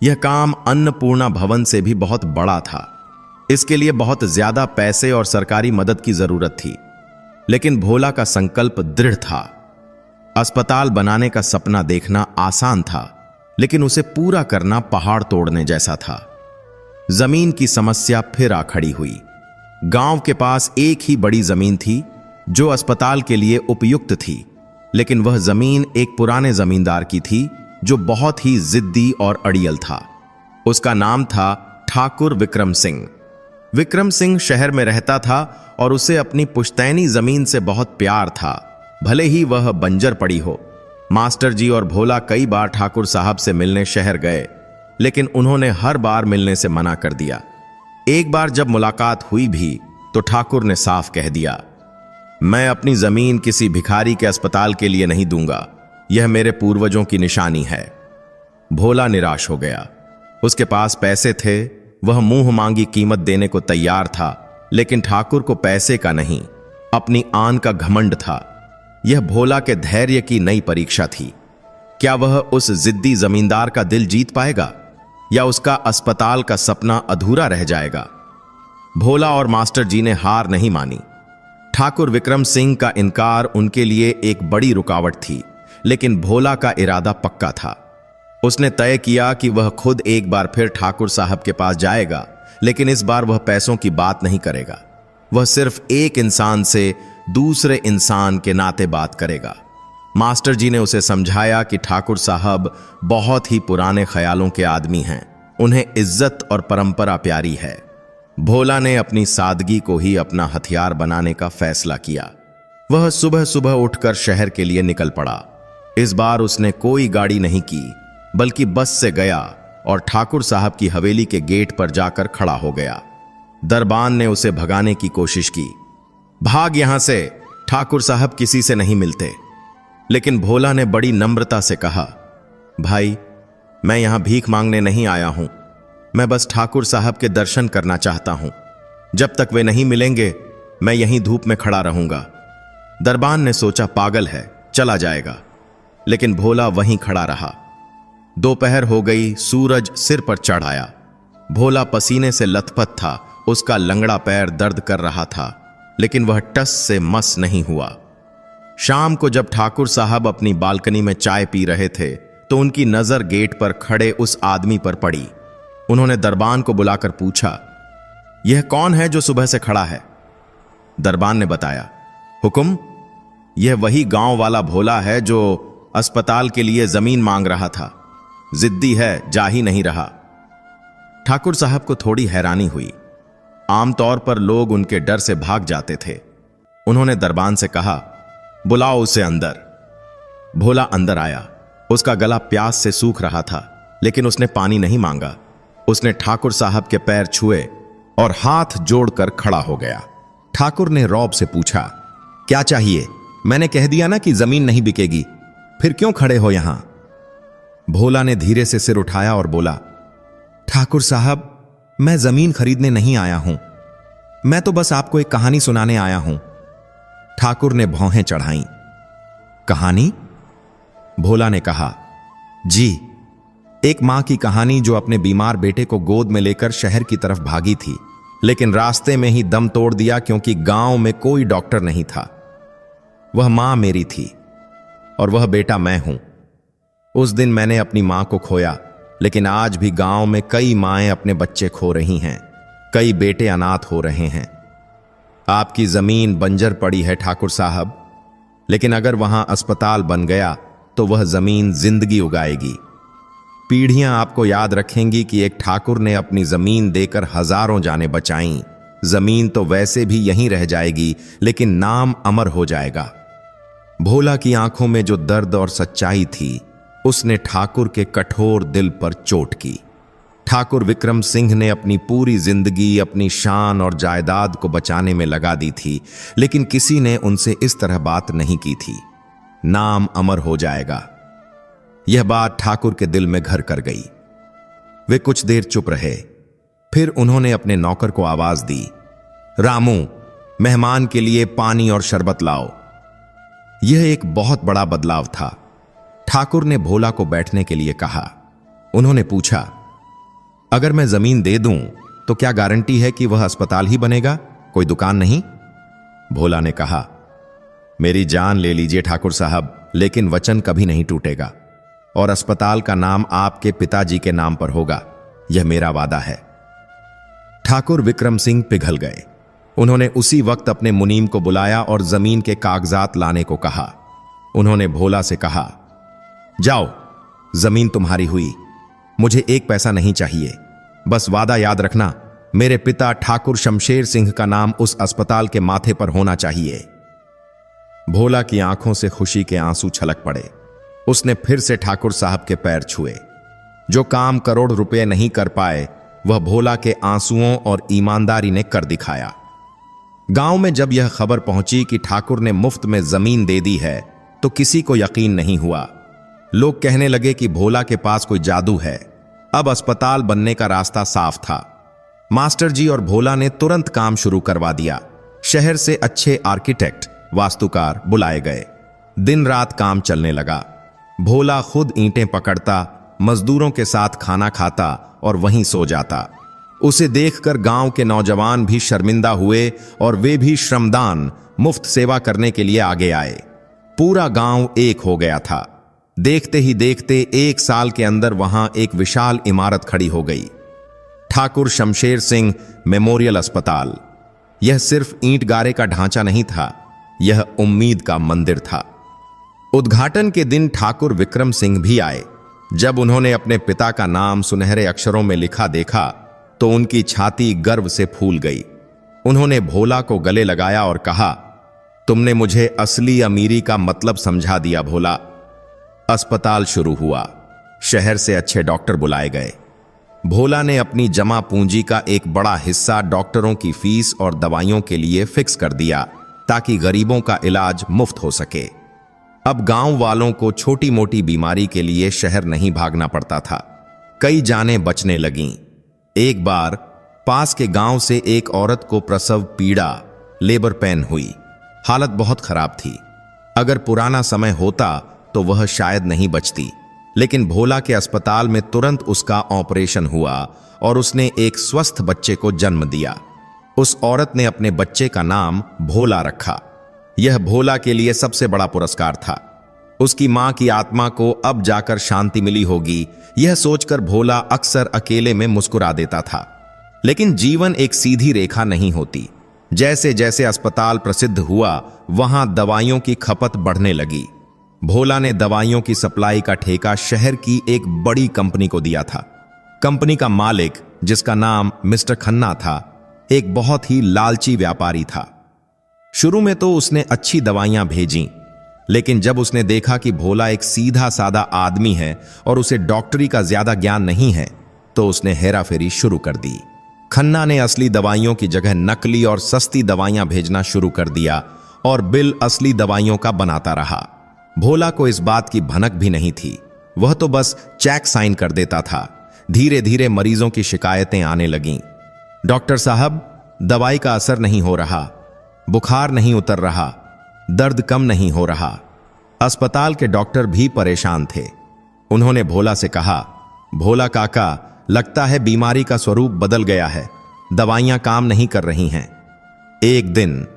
यह काम अन्नपूर्णा भवन से भी बहुत बड़ा था। इसके लिए बहुत ज्यादा पैसे और सरकारी मदद की जरूरत थी, लेकिन भोला का संकल्प दृढ़ था। अस्पताल बनाने का सपना देखना आसान था, लेकिन उसे पूरा करना पहाड़ तोड़ने जैसा था। जमीन की समस्या फिर आ खड़ी हुई। गांव के पास एक ही बड़ी जमीन थी जो अस्पताल के लिए उपयुक्त थी, लेकिन वह जमीन एक पुराने जमींदार की थी जो बहुत ही जिद्दी और अड़ियल था। उसका नाम था ठाकुर विक्रम सिंह। विक्रम सिंह शहर में रहता था और उसे अपनी पुश्तैनी जमीन से बहुत प्यार था, भले ही वह बंजर पड़ी हो। मास्टर जी और भोला कई बार ठाकुर साहब से मिलने शहर गए, लेकिन उन्होंने हर बार मिलने से मना कर दिया। एक बार जब मुलाकात हुई भी तो ठाकुर ने साफ कह दिया, मैं अपनी जमीन किसी भिखारी के अस्पताल के लिए नहीं दूंगा, यह मेरे पूर्वजों की निशानी है। भोला निराश हो गया। उसके पास पैसे थे, वह मुंह मांगी कीमत देने को तैयार था, लेकिन ठाकुर को पैसे का नहीं, अपनी आन का घमंड था। यह भोला के धैर्य की नई परीक्षा थी। क्या वह उस जिद्दी जमींदार का दिल जीत पाएगा या उसका अस्पताल का सपना अधूरा रह जाएगा? भोला और मास्टर जी ने हार नहीं मानी। ठाकुर विक्रम सिंह का इनकार उनके लिए एक बड़ी रुकावट थी, लेकिन भोला का इरादा पक्का था। उसने तय किया कि वह खुद एक बार फिर ठाकुर साहब के पास जाएगा, लेकिन इस बार वह पैसों की बात नहीं करेगा। वह सिर्फ एक इंसान से दूसरे इंसान के नाते बात करेगा। मास्टर जी ने उसे समझाया कि ठाकुर साहब बहुत ही पुराने ख्यालों के आदमी हैं, उन्हें इज्जत और परंपरा प्यारी है। भोला ने अपनी सादगी को ही अपना हथियार बनाने का फैसला किया। वह सुबह सुबह उठकर शहर के लिए निकल पड़ा। इस बार उसने कोई गाड़ी नहीं की, बल्कि बस से गया और ठाकुर साहब की हवेली के गेट पर जाकर खड़ा हो गया। दरबान ने उसे भगाने की कोशिश की, भाग यहां से, ठाकुर साहब किसी से नहीं मिलते। लेकिन भोला ने बड़ी नम्रता से कहा, भाई, मैं यहां भीख मांगने नहीं आया हूं, मैं बस ठाकुर साहब के दर्शन करना चाहता हूं। जब तक वे नहीं मिलेंगे मैं यहीं धूप में खड़ा रहूंगा। दरबान ने सोचा पागल है, चला जाएगा, लेकिन भोला वहीं खड़ा रहा। दोपहर हो गई, सूरज सिर पर चढ़ आया। भोला पसीने से लथपथ था, उसका लंगड़ा पैर दर्द कर रहा था, लेकिन वह टस से मस नहीं हुआ। शाम को जब ठाकुर साहब अपनी बालकनी में चाय पी रहे थे तो उनकी नजर गेट पर खड़े उस आदमी पर पड़ी। उन्होंने दरबान को बुलाकर पूछा, यह कौन है जो सुबह से खड़ा है? दरबान ने बताया, हुक्म, यह वही गांव वाला भोला है जो अस्पताल के लिए जमीन मांग रहा था। जिद्दी है, जा ही नहीं रहा। ठाकुर साहब को थोड़ी हैरानी हुई। आमतौर पर लोग उनके डर से भाग जाते थे। उन्होंने दरबान से कहा, बुलाओ उसे अंदर। भोला अंदर आया। उसका गला प्यास से सूख रहा था, लेकिन उसने पानी नहीं मांगा। उसने ठाकुर साहब के पैर छुए और हाथ जोड़कर खड़ा हो गया। ठाकुर ने रौब से पूछा, क्या चाहिए? मैंने कह दिया ना कि जमीन नहीं बिकेगी, फिर क्यों खड़े हो यहां? भोला ने धीरे से सिर उठाया और बोला, ठाकुर साहब, मैं जमीन खरीदने नहीं आया हूं, मैं तो बस आपको एक कहानी सुनाने आया हूं। ठाकुर ने भौहें चढ़ाईं। कहानी? भोला ने कहा, जी, एक मां की कहानी जो अपने बीमार बेटे को गोद में लेकर शहर की तरफ भागी थी, लेकिन रास्ते में ही दम तोड़ दिया क्योंकि गांव में कोई डॉक्टर नहीं था। वह मां मेरी थी और वह बेटा मैं हूं। उस दिन मैंने अपनी मां को खोया, लेकिन आज भी गांव में कई माएं अपने बच्चे खो रही हैं, कई बेटे अनाथ हो रहे हैं। आपकी जमीन बंजर पड़ी है ठाकुर साहब, लेकिन अगर वहां अस्पताल बन गया तो वह जमीन जिंदगी उगाएगी। पीढ़ियां आपको याद रखेंगी कि एक ठाकुर ने अपनी जमीन देकर हजारों जानें बचाईं। जमीन तो वैसे भी यहीं रह जाएगी, लेकिन नाम अमर हो जाएगा। भोला की आंखों में जो दर्द और सच्चाई थी, उसने ठाकुर के कठोर दिल पर चोट की। ठाकुर विक्रम सिंह ने अपनी पूरी जिंदगी अपनी शान और जायदाद को बचाने में लगा दी थी, लेकिन किसी ने उनसे इस तरह बात नहीं की थी। नाम अमर हो जाएगा, यह बात ठाकुर के दिल में घर कर गई। वे कुछ देर चुप रहे, फिर उन्होंने अपने नौकर को आवाज दी, रामू, मेहमान के लिए पानी और शरबत लाओ। यह एक बहुत बड़ा बदलाव था। ठाकुर ने भोला को बैठने के लिए कहा। उन्होंने पूछा, अगर मैं जमीन दे दूं तो क्या गारंटी है कि वह अस्पताल ही बनेगा, कोई दुकान नहीं? भोला ने कहा, मेरी जान ले लीजिए ठाकुर साहब, लेकिन वचन कभी नहीं टूटेगा और अस्पताल का नाम आपके पिताजी के नाम पर होगा, यह मेरा वादा है। ठाकुर विक्रम सिंह पिघल गए। उन्होंने उसी वक्त अपने मुनीम को बुलाया और जमीन के कागजात लाने को कहा। उन्होंने भोला से कहा, जाओ, जमीन तुम्हारी हुई, मुझे एक पैसा नहीं चाहिए, बस वादा याद रखना, मेरे पिता ठाकुर शमशेर सिंह का नाम उस अस्पताल के माथे पर होना चाहिए। भोला की आंखों से खुशी के आंसू छलक पड़े। उसने फिर से ठाकुर साहब के पैर छुए। जो काम करोड़ रुपए नहीं कर पाए, वह भोला के आंसुओं और ईमानदारी ने कर दिखाया। गांव में जब यह खबर पहुंची कि ठाकुर ने मुफ्त में जमीन दे दी है, तो किसी को यकीन नहीं हुआ। लोग कहने लगे कि भोला के पास कोई जादू है। अब अस्पताल बनने का रास्ता साफ था। मास्टर जी और भोला ने तुरंत काम शुरू करवा दिया। शहर से अच्छे आर्किटेक्ट, वास्तुकार बुलाए गए। दिन रात काम चलने लगा। भोला खुद ईंटें पकड़ता, मजदूरों के साथ खाना खाता और वहीं सो जाता। उसे देखकर गांव के नौजवान भी शर्मिंदा हुए और वे भी श्रमदान, मुफ्त सेवा करने के लिए आगे आए। पूरा गांव एक हो गया था। देखते ही देखते 1 साल के अंदर वहां एक विशाल इमारत खड़ी हो गई, ठाकुर शमशेर सिंह मेमोरियल अस्पताल। यह सिर्फ ईंट गारे का ढांचा नहीं था, यह उम्मीद का मंदिर था। उद्घाटन के दिन ठाकुर विक्रम सिंह भी आए। जब उन्होंने अपने पिता का नाम सुनहरे अक्षरों में लिखा देखा, तो उनकी छाती गर्व से फूल गई। उन्होंने भोला को गले लगाया और कहा, तुमने मुझे असली अमीरी का मतलब समझा दिया भोला। अस्पताल शुरू हुआ। शहर से अच्छे डॉक्टर बुलाए गए। भोला ने अपनी जमा पूंजी का एक बड़ा हिस्सा डॉक्टरों की फीस और दवाइयों के लिए फिक्स कर दिया, ताकि गरीबों का इलाज मुफ्त हो सके। अब गांव वालों को छोटी मोटी बीमारी के लिए शहर नहीं भागना पड़ता था। कई जानें बचने लगीं। एक बार पास के गांव से एक औरत को प्रसव पीड़ा, लेबर पेन हुई। हालत बहुत खराब थी। अगर पुराना समय होता तो वह शायद नहीं बचती, लेकिन भोला के अस्पताल में तुरंत उसका ऑपरेशन हुआ और उसने एक स्वस्थ बच्चे को जन्म दिया। उस औरत ने अपने बच्चे का नाम भोला रखा। यह भोला के लिए सबसे बड़ा पुरस्कार था। उसकी मां की आत्मा को अब जाकर शांति मिली होगी, यह सोचकर भोला अक्सर अकेले में मुस्कुरा देता था। लेकिन जीवन एक सीधी रेखा नहीं होती। जैसे जैसे अस्पताल प्रसिद्ध हुआ, वहां दवाइयों की खपत बढ़ने लगी। भोला ने दवाइयों की सप्लाई का ठेका शहर की एक बड़ी कंपनी को दिया था। कंपनी का मालिक, जिसका नाम मिस्टर खन्ना था, एक बहुत ही लालची व्यापारी था। शुरू में तो उसने अच्छी दवाइयां भेजीं, लेकिन जब उसने देखा कि भोला एक सीधा सादा आदमी है और उसे डॉक्टरी का ज्यादा ज्ञान नहीं है, तो उसने हेराफेरी शुरू कर दी। खन्ना ने असली दवाइयों की जगह नकली और सस्ती दवाइयां भेजना शुरू कर दिया और बिल असली दवाइयों का बनाता रहा। भोला को इस बात की भनक भी नहीं थी। वह तो बस चेक साइन कर देता था। धीरे धीरे मरीजों की शिकायतें आने लगीं। डॉक्टर साहब, दवाई का असर नहीं हो रहा, बुखार नहीं उतर रहा, दर्द कम नहीं हो रहा। अस्पताल के डॉक्टर भी परेशान थे। उन्होंने भोला से कहा, भोला काका, लगता है बीमारी का स्वरूप बदल गया है, दवाइयां काम नहीं कर रही हैं। एक दिन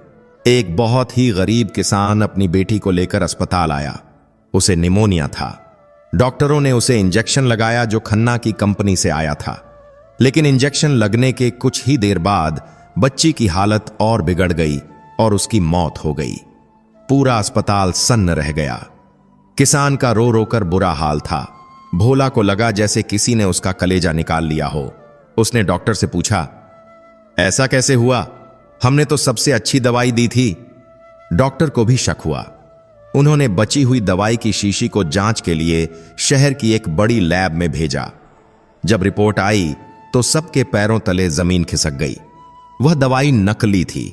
एक बहुत ही गरीब किसान अपनी बेटी को लेकर अस्पताल आया। उसे निमोनिया था। डॉक्टरों ने उसे इंजेक्शन लगाया जो खन्ना की कंपनी से आया था, लेकिन इंजेक्शन लगने के कुछ ही देर बाद बच्ची की हालत और बिगड़ गई और उसकी मौत हो गई। पूरा अस्पताल सन्न रह गया। किसान का रो रो कर बुरा हाल था। भोला को लगा जैसे किसी ने उसका कलेजा निकाल लिया हो। उसने डॉक्टर से पूछा, ऐसा कैसे हुआ? हमने तो सबसे अच्छी दवाई दी थी। डॉक्टर को भी शक हुआ। उन्होंने बची हुई दवाई की शीशी को जांच के लिए शहर की एक बड़ी लैब में भेजा। जब रिपोर्ट आई तो सबके पैरों तले जमीन खिसक गई। वह दवाई नकली थी।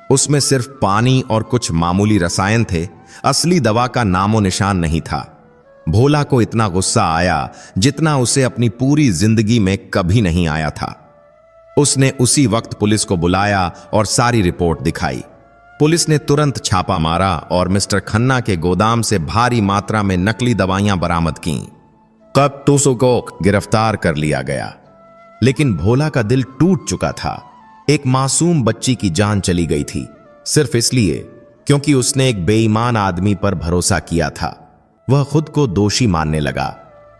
उसमें सिर्फ पानी और कुछ मामूली रसायन थे। असली दवा का नामो निशान नहीं था। भोला को इतना गुस्सा आया जितना उसे अपनी पूरी जिंदगी में कभी नहीं आया था। उसने उसी वक्त पुलिस को बुलाया और सारी रिपोर्ट दिखाई। पुलिस ने तुरंत छापा मारा और मिस्टर खन्ना के गोदाम से भारी मात्रा में नकली दवाइयां बरामद कीं। कब 200 को गिरफ्तार कर लिया गया। लेकिन भोला का दिल टूट चुका था। एक मासूम बच्ची की जान चली गई थी, सिर्फ इसलिए क्योंकि उसने एक बेईमान आदमी पर भरोसा किया था। वह खुद को दोषी मानने लगा।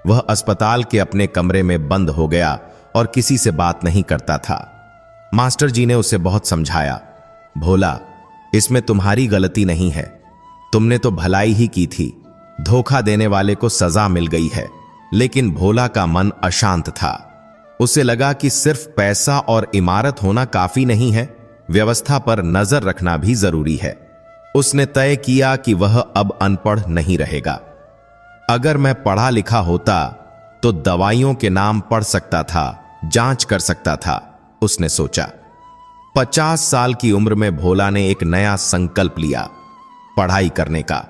वह अस्पताल के अपने कमरे में बंद हो गया और किसी से बात नहीं करता था। मास्टर जी ने उसे बहुत समझाया, भोला, इसमें तुम्हारी गलती नहीं है, तुमने तो भलाई ही की थी। धोखा देने वाले को सजा मिल गई है। लेकिन भोला का मन अशांत था। उसे लगा कि सिर्फ पैसा और इमारत होना काफी नहीं है, व्यवस्था पर नजर रखना भी जरूरी है। उसने तय किया कि वह अब अनपढ़ नहीं रहेगा। अगर मैं पढ़ा लिखा होता तो दवाइयों के नाम पढ़ सकता था, जांच कर सकता था, उसने सोचा। 50 साल की उम्र में भोला ने एक नया संकल्प लिया, पढ़ाई करने का।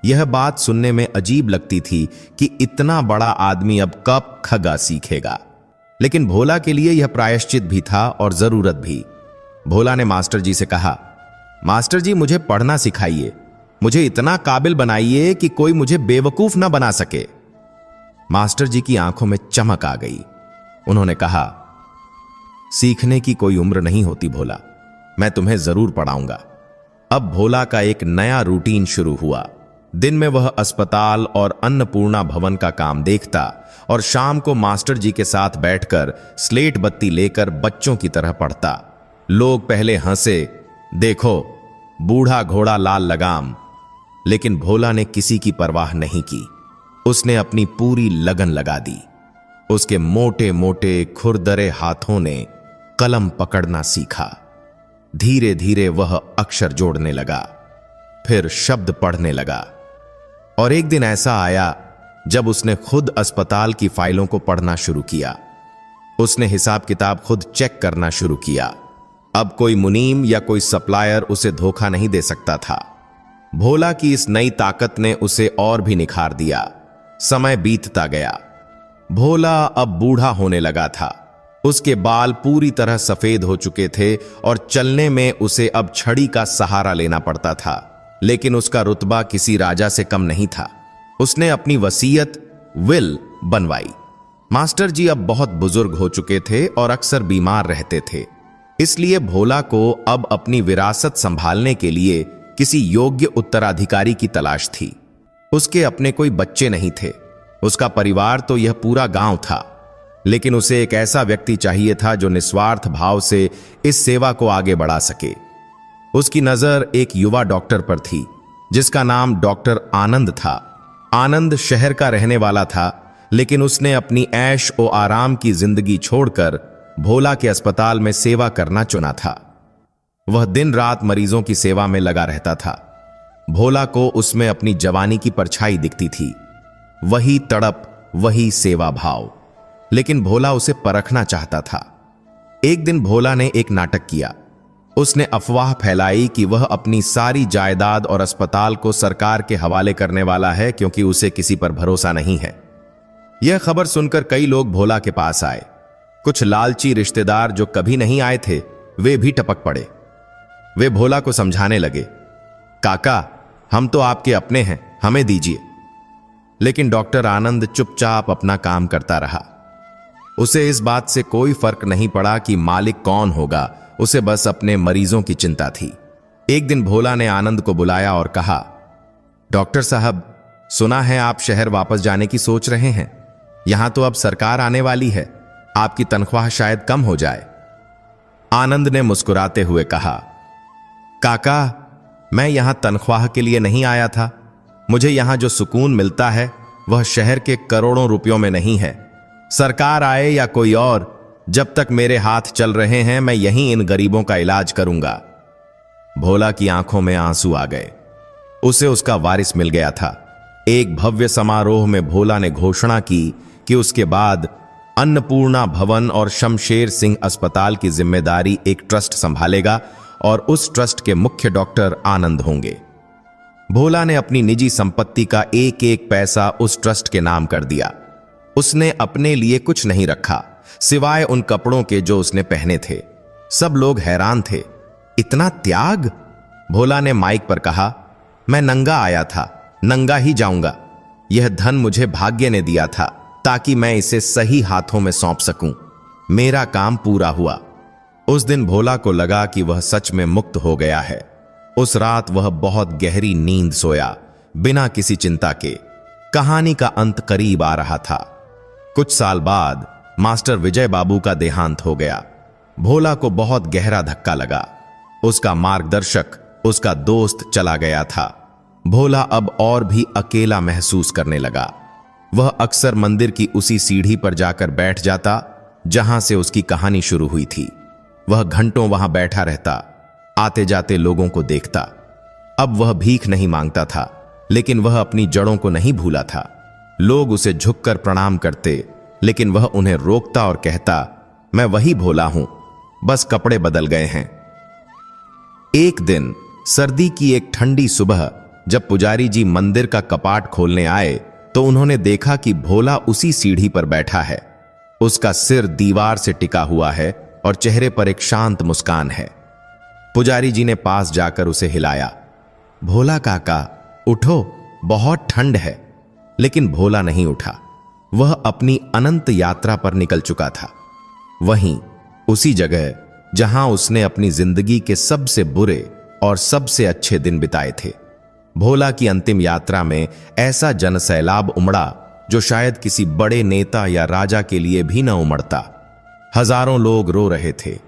यह बात सुनने में अजीब लगती थी कि इतना बड़ा आदमी अब कब खगा सीखेगा, लेकिन भोला के लिए यह प्रायश्चित भी था और जरूरत भी। भोला ने मास्टर जी से कहा, मास्टर जी, मुझे पढ़ना सिखाइए, मुझे इतना काबिल बनाइए कि कोई मुझे बेवकूफ ना बना सके। मास्टर जी की आंखों में चमक आ गई। उन्होंने कहा, सीखने की कोई उम्र नहीं होती भोला, मैं तुम्हें जरूर पढ़ाऊंगा। अब भोला का एक नया रूटीन शुरू हुआ। दिन में वह अस्पताल और अन्नपूर्णा भवन का काम देखता और शाम को मास्टर जी के साथ बैठकर स्लेट बत्ती लेकर बच्चों की तरह पढ़ता। लोग पहले हंसे, देखो बूढ़ा घोड़ा लाल लगाम, लेकिन भोला ने किसी की परवाह नहीं की। उसने अपनी पूरी लगन लगा दी। उसके मोटे मोटे खुरदरे हाथों ने कलम पकड़ना सीखा। धीरे धीरे वह अक्षर जोड़ने लगा, फिर शब्द पढ़ने लगा। और एक दिन ऐसा आया जब उसने खुद अस्पताल की फाइलों को पढ़ना शुरू किया। उसने हिसाब किताब खुद चेक करना शुरू किया। अब कोई मुनीम या कोई सप्लायर उसे धोखा नहीं दे सकता था। भोला की इस नई ताकत ने उसे और भी निखार दिया। समय बीतता गया। भोला अब बूढ़ा होने लगा था। उसके बाल पूरी तरह सफेद हो चुके थे और चलने में उसे अब छड़ी का सहारा लेना पड़ता था। लेकिन उसका रुतबा किसी राजा से कम नहीं था। उसने अपनी वसीयत विल बनवाई। मास्टर जी अब बहुत बुजुर्ग हो चुके थे और अक्सर बीमार रहते थे, इसलिए भोला को अब अपनी विरासत संभालने के लिए किसी योग्य उत्तराधिकारी की तलाश थी। उसके अपने कोई बच्चे नहीं थे। उसका परिवार तो यह पूरा गांव था, लेकिन उसे एक ऐसा व्यक्ति चाहिए था जो निस्वार्थ भाव से इस सेवा को आगे बढ़ा सके। उसकी नजर एक युवा डॉक्टर पर थी जिसका नाम डॉक्टर आनंद था। आनंद शहर का रहने वाला था, लेकिन उसने अपनी ऐश ओ आराम की जिंदगी छोड़कर भोला के अस्पताल में सेवा करना चुना था। वह दिन रात मरीजों की सेवा में लगा रहता था। भोला को उसमें अपनी जवानी की परछाई दिखती थी, वही तड़प, वही सेवा भाव। लेकिन भोला उसे परखना चाहता था। एक दिन भोला ने एक नाटक किया। उसने अफवाह फैलाई कि वह अपनी सारी जायदाद और अस्पताल को सरकार के हवाले करने वाला है, क्योंकि उसे किसी पर भरोसा नहीं है। यह खबर सुनकर कई लोग भोला के पास आए। कुछ लालची रिश्तेदार जो कभी नहीं आए थे, वे भी टपक पड़े। वे भोला को समझाने लगे, काका, हम तो आपके अपने हैं, हमें दीजिए। लेकिन डॉक्टर आनंद चुपचाप अपना काम करता रहा। उसे इस बात से कोई फर्क नहीं पड़ा कि मालिक कौन होगा, उसे बस अपने मरीजों की चिंता थी। एक दिन भोला ने आनंद को बुलाया और कहा, डॉक्टर साहब, सुना है आप शहर वापस जाने की सोच रहे हैं। यहां तो अब सरकार आने वाली है, आपकी तनख्वाह शायद कम हो जाए। आनंद ने मुस्कुराते हुए कहा, काका, मैं यहां तनख्वाह के लिए नहीं आया था। मुझे यहां जो सुकून मिलता है वह शहर के करोड़ों रुपयों में नहीं है। सरकार आए या कोई और, जब तक मेरे हाथ चल रहे हैं मैं यहीं इन गरीबों का इलाज करूंगा। भोला की आंखों में आंसू आ गए। उसे उसका वारिस मिल गया था। एक भव्य समारोह में भोला ने घोषणा की कि उसके बाद अन्नपूर्णा भवन और शमशेर सिंह अस्पताल की जिम्मेदारी एक ट्रस्ट संभालेगा और उस ट्रस्ट के मुख्य डॉक्टर आनंद होंगे। भोला ने अपनी निजी संपत्ति का एक एक पैसा उस ट्रस्ट के नाम कर दिया। उसने अपने लिए कुछ नहीं रखा सिवाय उन कपड़ों के जो उसने पहने थे। सब लोग हैरान थे, इतना त्याग। भोला ने माइक पर कहा, मैं नंगा आया था, नंगा ही जाऊंगा। यह धन मुझे भाग्य ने दिया था ताकि मैं इसे सही हाथों में सौंप सकूं। मेरा काम पूरा हुआ। उस दिन भोला को लगा कि वह सच में मुक्त हो गया है। उस रात वह बहुत गहरी नींद सोया, बिना किसी चिंता के। कहानी का अंत करीब आ रहा था। कुछ साल बाद मास्टर विजय बाबू का देहांत हो गया। भोला को बहुत गहरा धक्का लगा। उसका मार्गदर्शक, उसका दोस्त चला गया था। भोला अब और भी अकेला महसूस करने लगा। वह अक्सर मंदिर की उसी सीढ़ी पर जाकर बैठ जाता जहां से उसकी कहानी शुरू हुई थी। वह घंटों वहां बैठा रहता, आते जाते लोगों को देखता। अब वह भीख नहीं मांगता था, लेकिन वह अपनी जड़ों को नहीं भूला था। लोग उसे झुककर प्रणाम करते, लेकिन वह उन्हें रोकता और कहता, मैं वही भोला हूं, बस कपड़े बदल गए हैं। एक दिन सर्दी की एक ठंडी सुबह जब पुजारी जी मंदिर का कपाट खोलने आए तो उन्होंने देखा कि भोला उसी सीढ़ी पर बैठा है। उसका सिर दीवार से टिका हुआ है और चेहरे पर एक शांत मुस्कान है। पुजारी जी ने पास जाकर उसे हिलाया। भोला काका उठो, बहुत ठंड है। लेकिन भोला नहीं उठा। वह अपनी अनंत यात्रा पर निकल चुका था। वहीं उसी जगह जहां उसने अपनी जिंदगी के सबसे बुरे और सबसे अच्छे दिन बिताए थे। भोला की अंतिम यात्रा में ऐसा जनसैलाब उमड़ा जो शायद किसी बड़े नेता या राजा के लिए भी न उमड़ता। हजारों लोग रो रहे थे।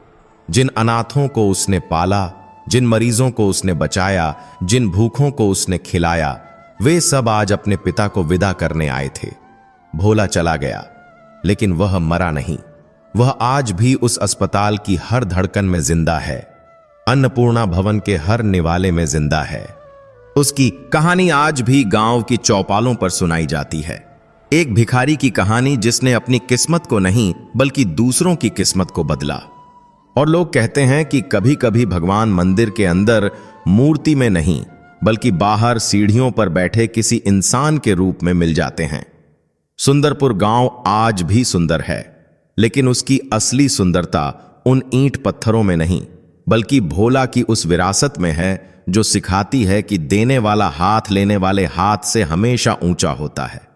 जिन अनाथों को उसने पाला, जिन मरीजों को उसने बचाया, जिन भूखों को उसने खिलाया, वे सब आज अपने पिता को विदा करने आए थे। भोला चला गया, लेकिन वह मरा नहीं। वह आज भी उस अस्पताल की हर धड़कन में जिंदा है, अन्नपूर्णा भवन के हर निवाले में जिंदा है। उसकी कहानी आज भी गांव की चौपालों पर सुनाई जाती है। एक भिखारी की कहानी जिसने अपनी किस्मत को नहीं बल्कि दूसरों की किस्मत को बदला। और लोग कहते हैं कि कभी कभी भगवान मंदिर के अंदर मूर्ति में नहीं बल्कि बाहर सीढ़ियों पर बैठे किसी इंसान के रूप में मिल जाते हैं। सुंदरपुर गांव आज भी सुंदर है, लेकिन उसकी असली सुंदरता उन ईंट पत्थरों में नहीं बल्कि भोला की उस विरासत में है जो सिखाती है कि देने वाला हाथ लेने वाले हाथ से हमेशा ऊंचा होता है।